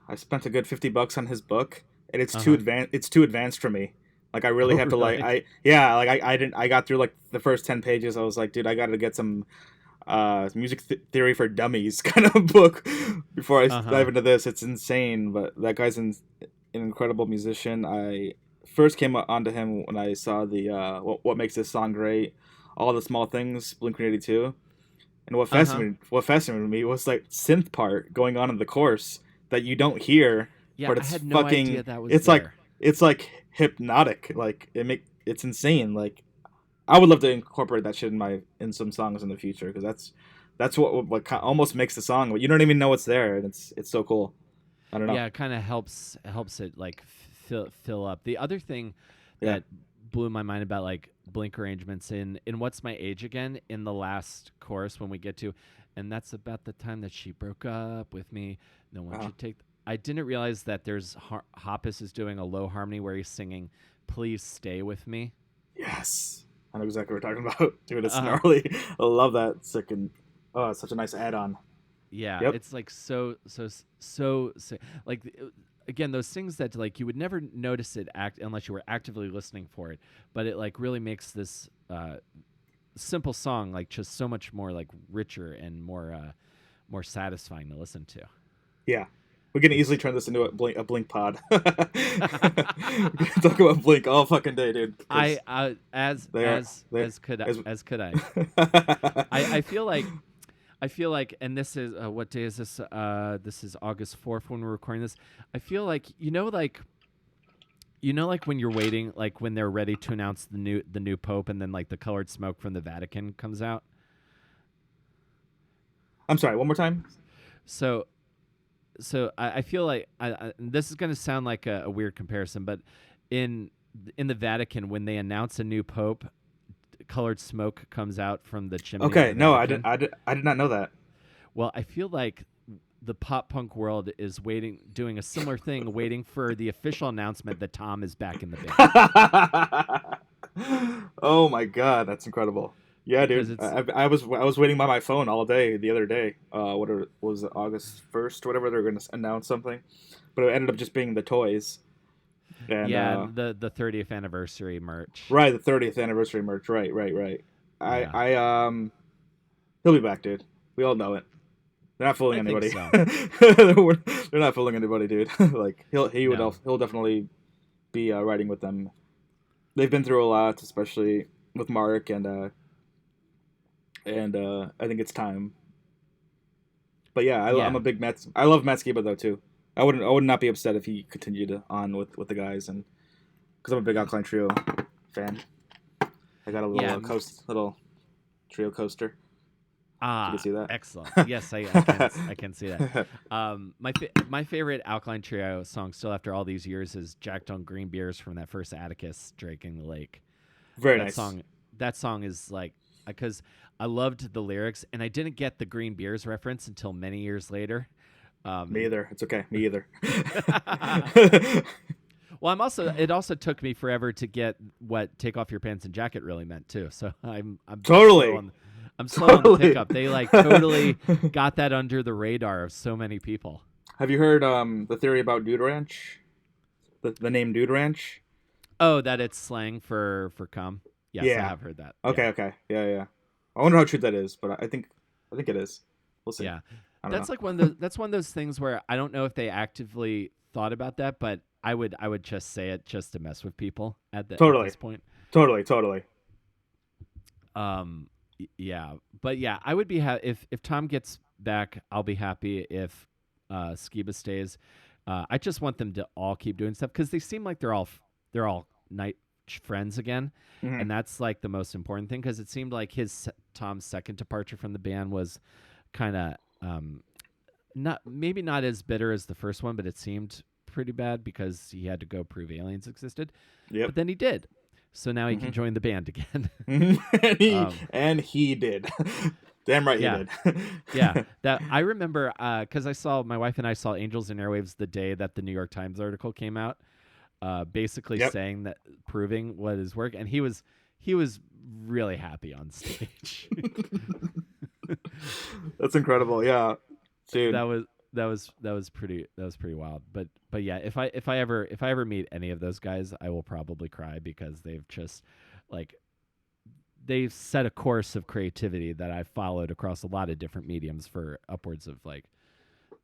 I spent a good $50 on his book, and Uh huh. it's too advanced for me. Like I really Oh have to like really? I didn't I got through like the first 10 pages. I was like, dude, I got to get some theory for dummies kind of book before I Uh dive huh. into this. It's insane, but that guy's an incredible musician. I first came onto him when I saw the what makes this song great, all the small things, Blink-182. And Uh huh. what fascinated me was like synth part going on in the chorus that you don't hear, Yeah, but I it's had no idea fucking that was there. it's like hypnotic. Like it's insane. Like I would love to incorporate that shit in some songs in the future because that's almost makes the song, but you don't even know it's there, and it's so cool. I don't know. Yeah, it kind of helps it like fill up. The other thing Yeah. that blew my mind about like Blink arrangements in What's My Age Again in the last chorus when we get to, and that's about the time that she broke up with me. No one Uh, should take. I didn't realize that there's Hoppus is doing a low harmony where he's singing "Please Stay with Me." yes. I know exactly what we're talking about. Dude, it's Uh, gnarly. I love that. It's such a nice add-on. Yeah, Yep. it's like so like again those things that like you would never notice it act unless you were actively listening for it, but it like really makes this simple song like just so much more like richer and more satisfying to listen to. Yeah. We can easily turn this into a Blink pod. We can talk about Blink all fucking day, dude. Because I they are they as could I. I feel like and this is what day is this? This is August 4th when we're recording this. I feel like like when you're waiting, like when they're ready to announce the new pope, and then like the colored smoke from the Vatican comes out. I'm sorry. One more time. So I feel like this is going to sound like a weird comparison, but in the Vatican, when they announce a new pope, colored smoke comes out from the chimney. Okay, of the no, Vatican. I did not know that. Well, I feel like the pop punk world is doing a similar thing, waiting for the official announcement that Tom is back in the band. Oh my god, that's incredible. Yeah, dude. I was waiting by my phone all day the other day. Was it, August 1st, whatever, they're going to announce something, but it ended up just being the toys. And, the 30th anniversary merch. Right, the 30th anniversary merch. Right. Yeah. He'll be back, dude. We all know it. They're not fooling anybody. So. They're not fooling anybody, dude. Like he'll definitely be riding with them. They've been through a lot, especially with Mark, and I think it's time. But yeah, I'm a big Mets. I love Matt Skiba though too. I would not be upset if he continued on with the guys, and because I'm a big Alkaline Trio fan. I got a little little trio coaster. Ah, you can see that? Excellent. Yes, I can see that. My favorite Alkaline Trio song still after all these years is Jacked on Green Beers from that first Atticus Draking the Lake. Very nice. That song is like, because I loved the lyrics and I didn't get the Green Beers reference until many years later. Me either. It's okay. Me either. Well, it also took me forever to get what "Take Off Your Pants and Jacket" really meant too. So I'm totally. I'm slow on the pickup. They like totally got that under the radar of so many people. Have you heard the theory about Dude Ranch? The name Dude Ranch? Oh, that it's slang for cum. Yes, yeah. I have heard that. Okay. Yeah. I wonder how true that is, but I think it is. We'll see. Yeah. That's like one of those things where I don't know if they actively thought about that, but I would just say it just to mess with people at this point. Totally. Yeah, but yeah, I would be if Tom gets back. I'll be happy if Skiba stays. I just want them to all keep doing stuff because they seem like they're all night friends again, and that's like the most important thing because it seemed like Tom's second departure from the band was kind of not as bitter as the first one, but it seemed pretty bad because he had to go prove aliens existed. Yep. But then he did. So now he can join the band again. and he did. Damn right he did. Yeah. That I remember because my wife and I saw Angels and Airwaves the day that the New York Times article came out, basically saying that, proving what his work, and he was really happy on stage. That's incredible. Yeah. Dude. That was pretty wild. But yeah, if I ever meet any of those guys, I will probably cry because they've just they've set a course of creativity that I've followed across a lot of different mediums for upwards of like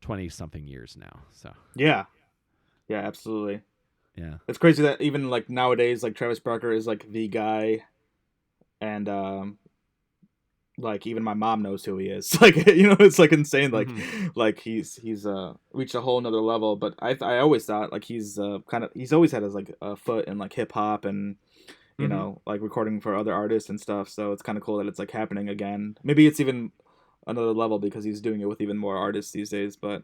20 something years now. So yeah, absolutely. Yeah, it's crazy that even like nowadays, like Travis Barker is like the guy, and like even my mom knows who he is. Like, you know, it's like insane. Like, like he's reached a whole nother level. But I always thought like he's always had his like a foot in like hip hop and you know, like recording for other artists and stuff. So it's kind of cool that it's like happening again. Maybe it's even another level because he's doing it with even more artists these days. But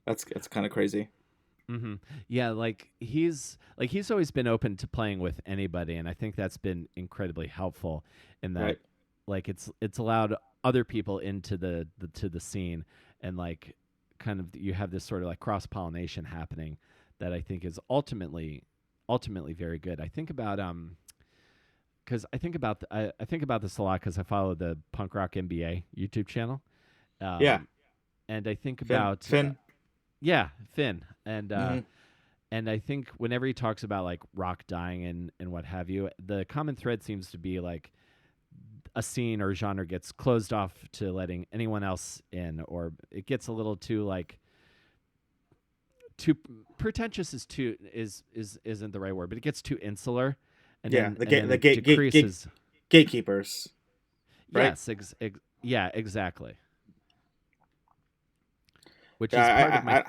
it's kind of crazy. Yeah, like he's always been open to playing with anybody, and I think that's been incredibly helpful in that. Right. Like it's allowed other people into the scene, and like kind of you have this sort of like cross pollination happening that I think is ultimately very good. I think about because I think about this a lot because I follow the Punk Rock MBA YouTube channel. And I think about Finn. Finn, and I think whenever he talks about like rock dying and what have you, the common thread seems to be like a scene or genre gets closed off to letting anyone else in, or it gets a little too like too pretentious isn't the right word, but it gets too insular, and Yeah, then the and then the it decreases. gatekeepers, right? Yes, yeah, exactly. Which is part of my.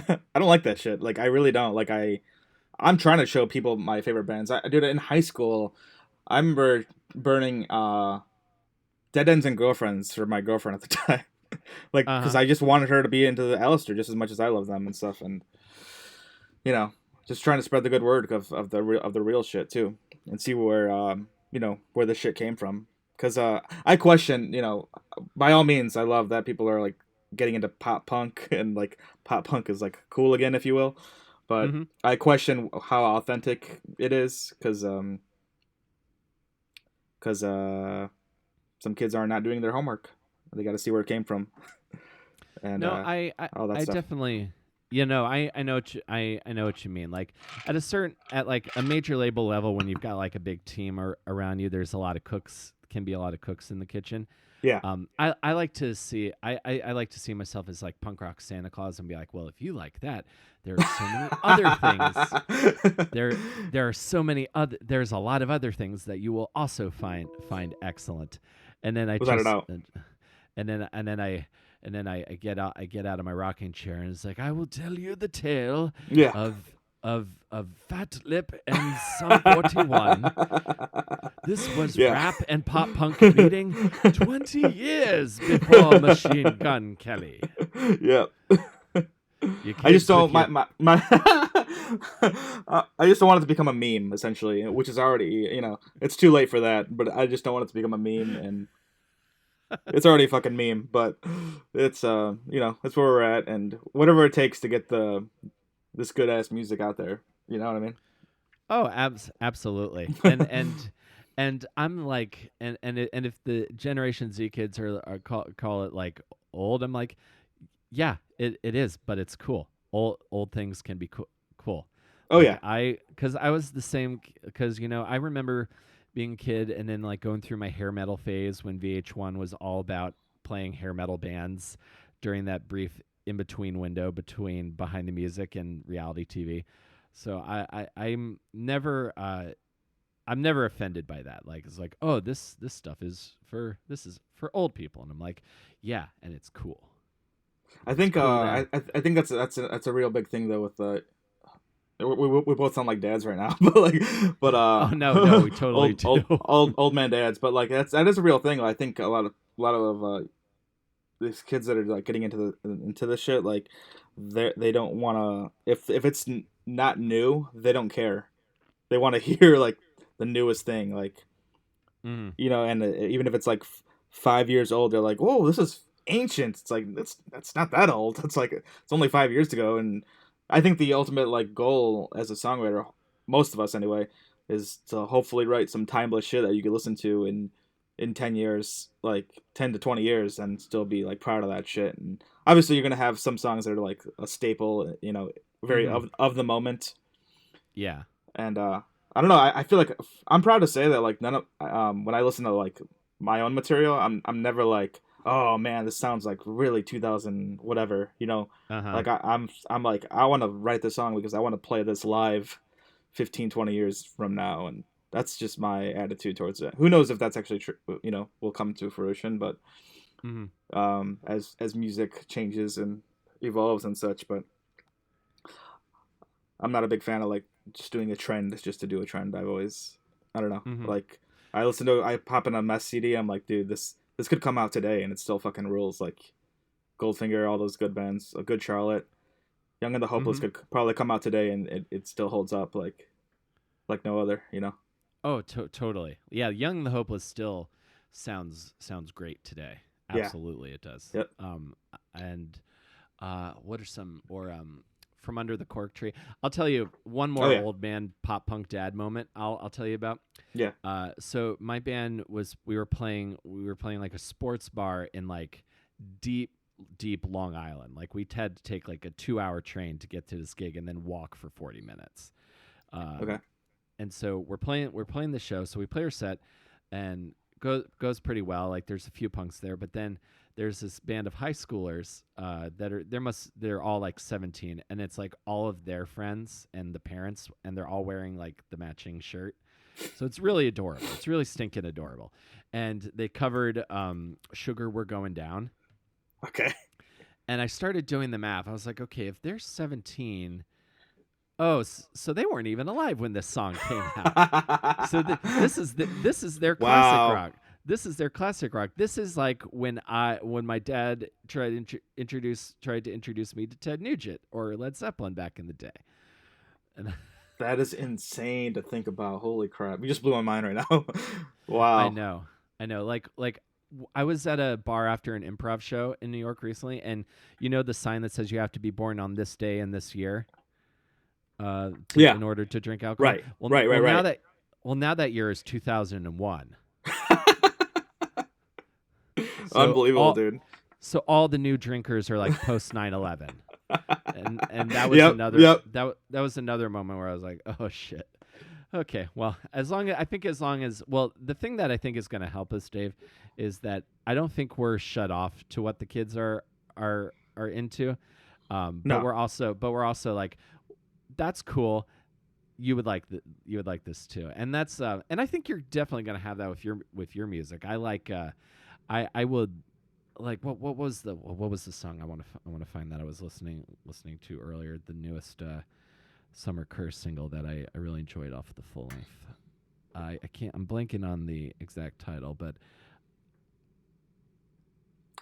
Yeah, I don't like that shit. Like, I really don't. Like, I'm trying to show people my favorite bands. I did it in high school. I remember burning Dead Ends and Girlfriends for my girlfriend at the time. Like, Uh because huh. I just wanted her to be into the Alistair just as much as I love them and stuff, and you know, just trying to spread the good word of the real shit too, and see where where the shit came from. Because I question, by all means, I love that people are like getting into pop punk and like pop punk is like cool again, if you will. But Mm-hmm. I question how authentic it is because some kids are not doing their homework. They got to see where it came from and No, I all that I stuff. definitely. I know I know what you mean. Like at like a major label level, when you've got like a big team around you, there's a lot of cooks. Can be a lot of cooks in the kitchen. Yeah. I like to see I like to see myself as like punk rock Santa Claus and be like, well, if you like that, there are so many other things. There are so many other. There's a lot of other things that you will also find excellent. And then I Without a just doubt. I get out of my rocking chair and it's like, I will tell you the tale Yeah. of Fat Lip and Sum 41. This was Yeah. rap and pop punk meeting 20 years before Machine Gun Kelly. Yeah. You I just kids don't with your my I just don't want it to become a meme essentially, which is already it's too late for that. But I just don't want it to become a meme, and it's already a fucking meme. But it's it's where we're at, and whatever it takes to get this good ass music out there. You know what I mean? Oh, absolutely. And I'm like and if the Generation Z kids are call it like old, I'm like, yeah, it is, but it's cool. Old things can be cool. Oh Like yeah. cuz I was the same cuz I remember being a kid and then like going through my hair metal phase when VH1 was all about playing hair metal bands during that brief in between window between Behind the Music and reality TV. So I'm never offended by that. Like it's like, oh, this stuff this is for old people, and I'm like, yeah, and it's cool. I It's think cool that. I think that's a real big thing though with we both sound like dads right now, but like Oh no, we totally old do. old man dads, but like that is a real thing. I think a lot of these kids that are like getting into this shit, like they don't want to, if it's not new, they don't care. They want to hear like the newest thing, like Mm, and even if it's like 5 years old, they're like, whoa, this is ancient. It's like that's not that old. It's like it's only 5 years ago. And I think the ultimate like goal as a songwriter, most of us anyway, is to hopefully write some timeless shit that you can listen to in 10 years, like 10 to 20 years, and still be like proud of that shit. And obviously you're gonna have some songs that are like a staple, very mm-hmm. of the moment. Yeah. And I don't know. I feel like I'm proud to say that like none of when I listen to like my own material, I'm never like, oh man, this sounds like really 2000 whatever. Uh huh. Like I'm like I want to write this song because I want to play this live 15, 20 years from now, and that's just my attitude towards it. Who knows if that's actually true? Will come to fruition, but Mm-hmm. as music changes and evolves and such, but I'm not a big fan of like just doing a trend just to do a trend. I don't know, Mm-hmm. like I pop in a Mess CD. I'm like, dude, this could come out today and it still fucking rules. Like Goldfinger, all those good bands, a good Charlotte, Young and the Hopeless Mm-hmm. could probably come out today and it still holds up like no other. Oh, totally. Yeah, Young the Hopeless still sounds great today. Yeah. Absolutely, it does. Yep. And what are some or from under the cork tree? I'll tell you one Oh more yeah. old man pop punk dad moment. I'll tell you about. Yeah. So my band was we were playing like a sports bar in like deep Long Island. Like we had to take like a 2-hour train to get to this gig and then walk for 40 minutes. Okay. And so we're playing the show. So we play our set, and goes pretty well. Like there's a few punks there, but then there's this band of high schoolers they're all like 17, and it's like all of their friends and the parents, and they're all wearing like the matching shirt. So it's really adorable. It's really stinking adorable. And they covered Sugar We're Going Down. Okay. And I started doing the math. I was like, okay, if they're 17, oh, so they weren't even alive when this song came out. So this is their classic rock. This is their classic rock. This is like when my dad tried to introduce me to Ted Nugent or Led Zeppelin back in the day. And that is insane to think about. Holy crap! You just blew my mind right now. Wow. I know. Like I was at a bar after an improv show in New York recently, and you know the sign that says you have to be born on this day and this year, in order to drink alcohol. Right. Right. Now that year is 2001. So unbelievable, dude. So all the new drinkers are like post 9/11, and that was that was another moment where I was like, oh shit. Okay, well, as long as the thing that I think is going to help us, Dave, is that I don't think we're shut off to what the kids are into, No. but we're also like, that's cool. You would like this too, and that's and I think you're definitely going to have that with your music. I like I would like what was the song I want to find that I was listening to earlier, the newest Summer Curse single that I really enjoyed off the full length. I'm blanking on the exact title, but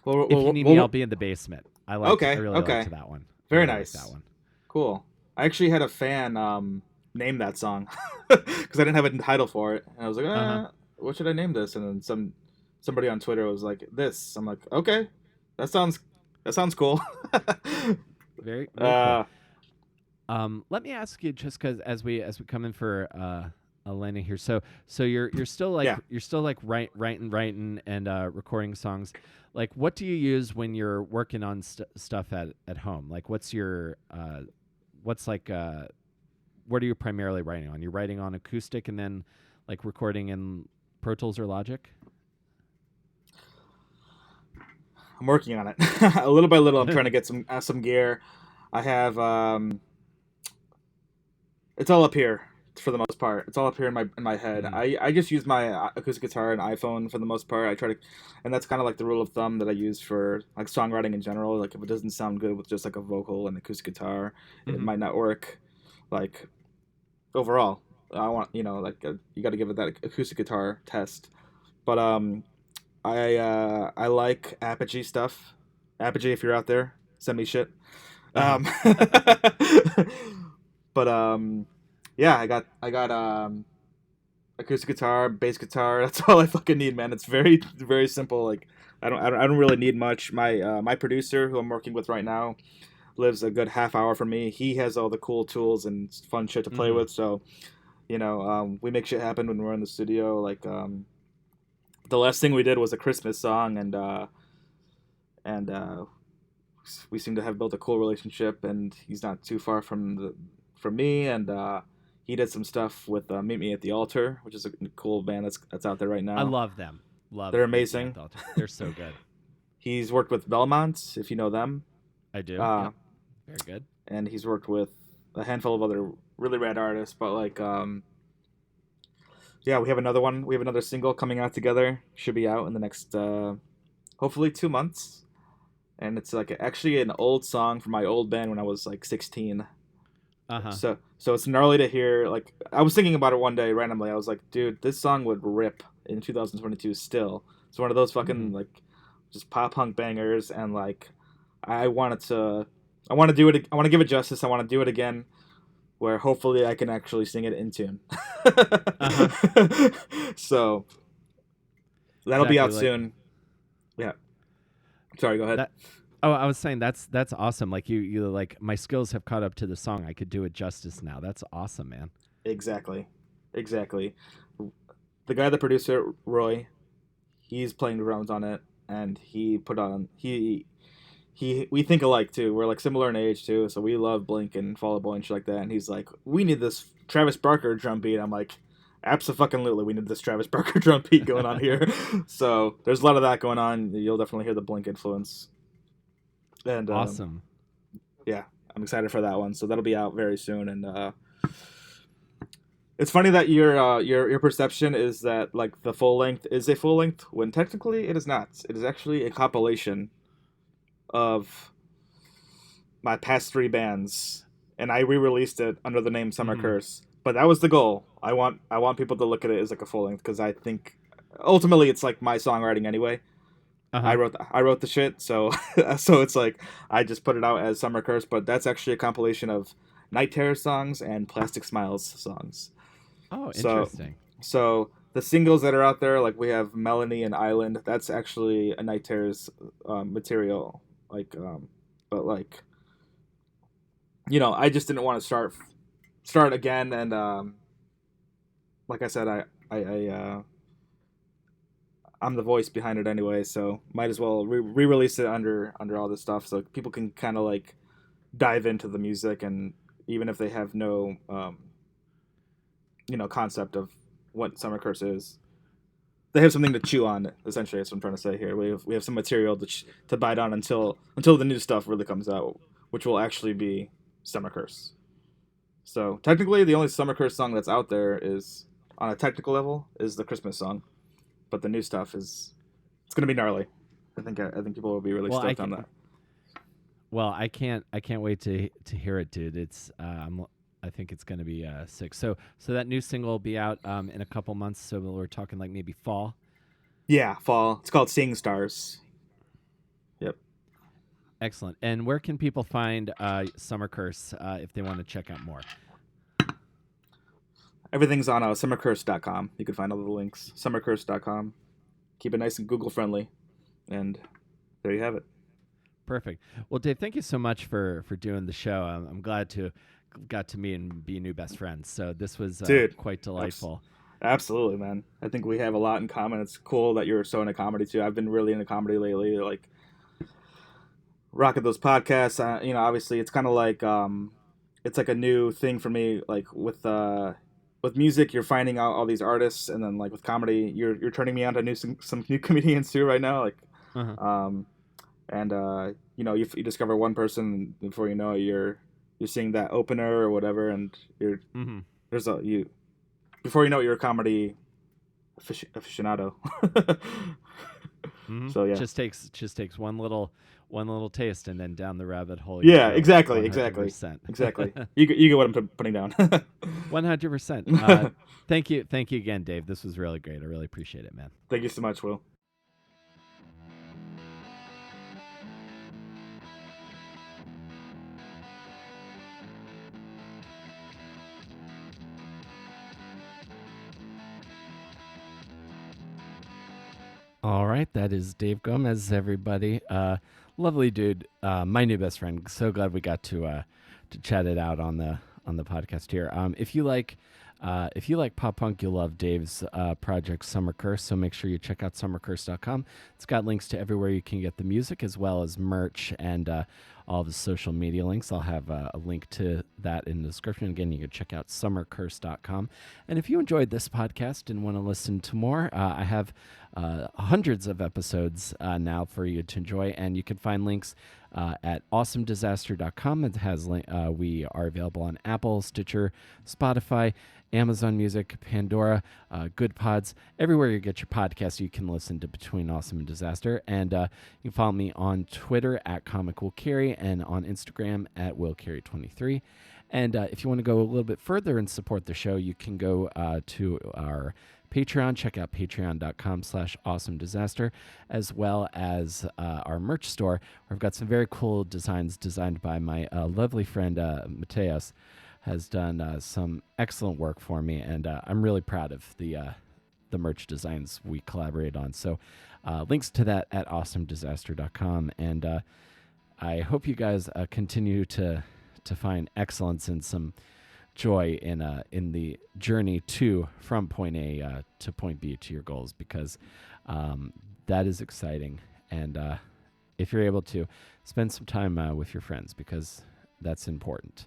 if you need me, I'll be in the basement. I really liked that one. Very nice. That one. Cool. I actually had a fan name that song because I didn't have a title for it, and I was like, what should I name this? And then somebody on Twitter was like, this. I'm like, okay, that sounds cool. Very cool. Let me ask you, just because as we come in for a landing here, so you're still like you're still like writing and recording songs. Like, what do you use when you're working on stuff at home? Like, what are you primarily writing on? You're writing on acoustic and then like recording in Pro Tools or Logic? I'm working on it. A little by little. I'm trying to get some gear. I have it's all up here for the most part. It's all up here in my head. I just use my acoustic guitar and iPhone for the most part. I try to, and that's kind of like the rule of thumb that I use for like songwriting in general. Like if it doesn't sound good with just like a vocal and acoustic guitar, it might not work. Like overall, I want you got to give it that acoustic guitar test. But I like Apogee stuff. Apogee, if you're out there, send me shit. But yeah, I got acoustic guitar, bass guitar. That's all I fucking need, man. It's very very simple. Like I don't really need much. My producer, who I'm working with right now, lives a good half hour from me. He has all the cool tools and fun shit to play with. So, we make shit happen when we're in the studio. Like the last thing we did was a Christmas song, and we seem to have built a cool relationship. And he's not too far from me, and he did some stuff with Meet Me at the Altar, which is a cool band that's out there right now. I love them. They're amazing. They're so good. He's worked with Belmont, if you know them. I do. Yep. Very good. And he's worked with a handful of other really rad artists, but like yeah, we have another one. We have another single coming out together. Should be out in the next hopefully 2 months. And it's like actually an old song from my old band when I was like 16. So it's gnarly to hear. Like I was thinking about it one day randomly. I was like, dude, this song would rip in 2022 still. It's one of those fucking like just pop punk bangers, and like I want to do it. I want to give it justice. I want to do it again, where hopefully I can actually sing it in tune. So that'll be out soon. Yeah. Sorry, go ahead. I was saying that's awesome. Like you like my skills have caught up to the song. I could do it justice now. That's awesome, man. Exactly. The guy, the producer, Roy, he's playing the drums on it, and he put on we think alike too. We're like similar in age too, so we love Blink and Fall Out Boy and shit like that. And he's like, we need this Travis Barker drum beat. I'm like, Absolutely, we need this Travis Barker drum beat going on here. So there's a lot of that going on. You'll definitely hear the Blink influence. And Awesome. Yeah, I'm excited for that one. So that'll be out very soon. And it's funny that your perception is that like the full length is a full length when technically it is not. It is actually a compilation of my past 3 bands, and I re-released it under the name Summer Curse. But that was the goal. I want people to look at it as like a full length because I think ultimately it's like my songwriting anyway. I wrote the shit, so so it's like I just put it out as Summer Curse, but that's actually a compilation of Night Terror songs and Plastic Smiles songs. Oh, interesting. So the singles that are out there, like we have Melanie and Island, that's actually a Night Terror's material. But like, I just didn't want to start again, and like I said, I'm the voice behind it anyway, so might as well re-release it under all this stuff, so people can kind of like dive into the music, and even if they have no concept of what Summer Curse is, they have something to chew on. Essentially, that's what I'm trying to say here. We have some material to bite on until the new stuff really comes out, which will actually be Summer Curse. So technically, the only Summer Curse song that's out there is, on a technical level, is the Christmas song, but the new stuff it's gonna be gnarly. I think people will be really stoked on that. Well, I can't wait to hear it, dude. It's I think it's gonna be sick. So that new single will be out in a couple months. So we're talking like maybe fall. Yeah, fall. It's called Seeing Stars. Yep. Excellent. And where can people find Summer Curse if they want to check out more? Everything's on summercurse.com. You can find all the links. Summercurse.com. Keep it nice and Google friendly. And there you have it. Perfect. Well, Dave, thank you so much for doing the show. I'm glad to got to meet and be new best friends. So this was quite delightful. Absolutely, man. I think we have a lot in common. It's cool that you're so into comedy too. I've been really into comedy lately, like rocking those podcasts. Obviously it's kind of like it's like a new thing for me. Like with music, you're finding out all these artists, and then like with comedy, you're turning me on to some new comedians too right now. Like, you discover one person, before you know it, you're seeing that opener or whatever, and you're before you know it, you're a comedy aficionado. So yeah, just takes one little taste, and then down the rabbit hole. Yeah, exactly. Exactly. You get what I'm putting down. 100%. Thank you again, Dave. This was really great. I really appreciate it, man. Thank you so much, Will. All right, that is Dave Gomez, everybody. Lovely dude, my new best friend. So glad we got to chat it out on the podcast here. If you like pop punk, you'll love Dave's project Summer Curse. So make sure you check out summercurse.com. It's got links to everywhere you can get the music, as well as merch and all of the social media links. I'll have a link to that in the description. Again, you can check out summercurse.com. And if you enjoyed this podcast and want to listen to more, I have hundreds of episodes now for you to enjoy, and you can find links at awesomedisaster.com. It has we are available on Apple, Stitcher, Spotify, Amazon Music, Pandora, Good Pods, everywhere you get your podcasts. You can listen to Between Awesome and Disaster, and you can follow me on Twitter at Comic Will Carry, and on Instagram at WillCarry23. And if you want to go a little bit further and support the show, you can go to our Patreon. Check out patreon.com/awesomedisaster, as well as our merch store, where I've got some very cool designs designed by my lovely friend Mateus. Has done some excellent work for me, and I'm really proud of the merch designs we collaborate on. So links to that at awesomedisaster.com, and I hope you guys continue to find excellence and some joy in the journey from point A to point B to your goals, because that is exciting. And if you're able to, spend some time with your friends, because that's important,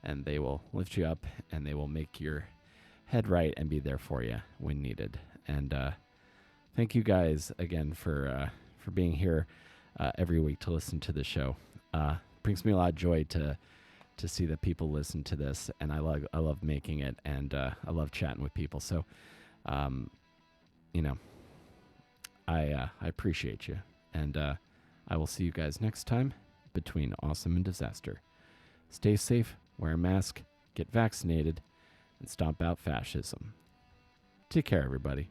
and they will lift you up, and they will make your head right and be there for you when needed. And thank you guys again for being here every week to listen to the show. Brings me a lot of joy to see that people listen to this, and I love making it, and I love chatting with people. So, you know, I appreciate you, and I will see you guys next time between awesome and disaster. Stay safe, wear a mask, get vaccinated, and stomp out fascism. Take care, everybody.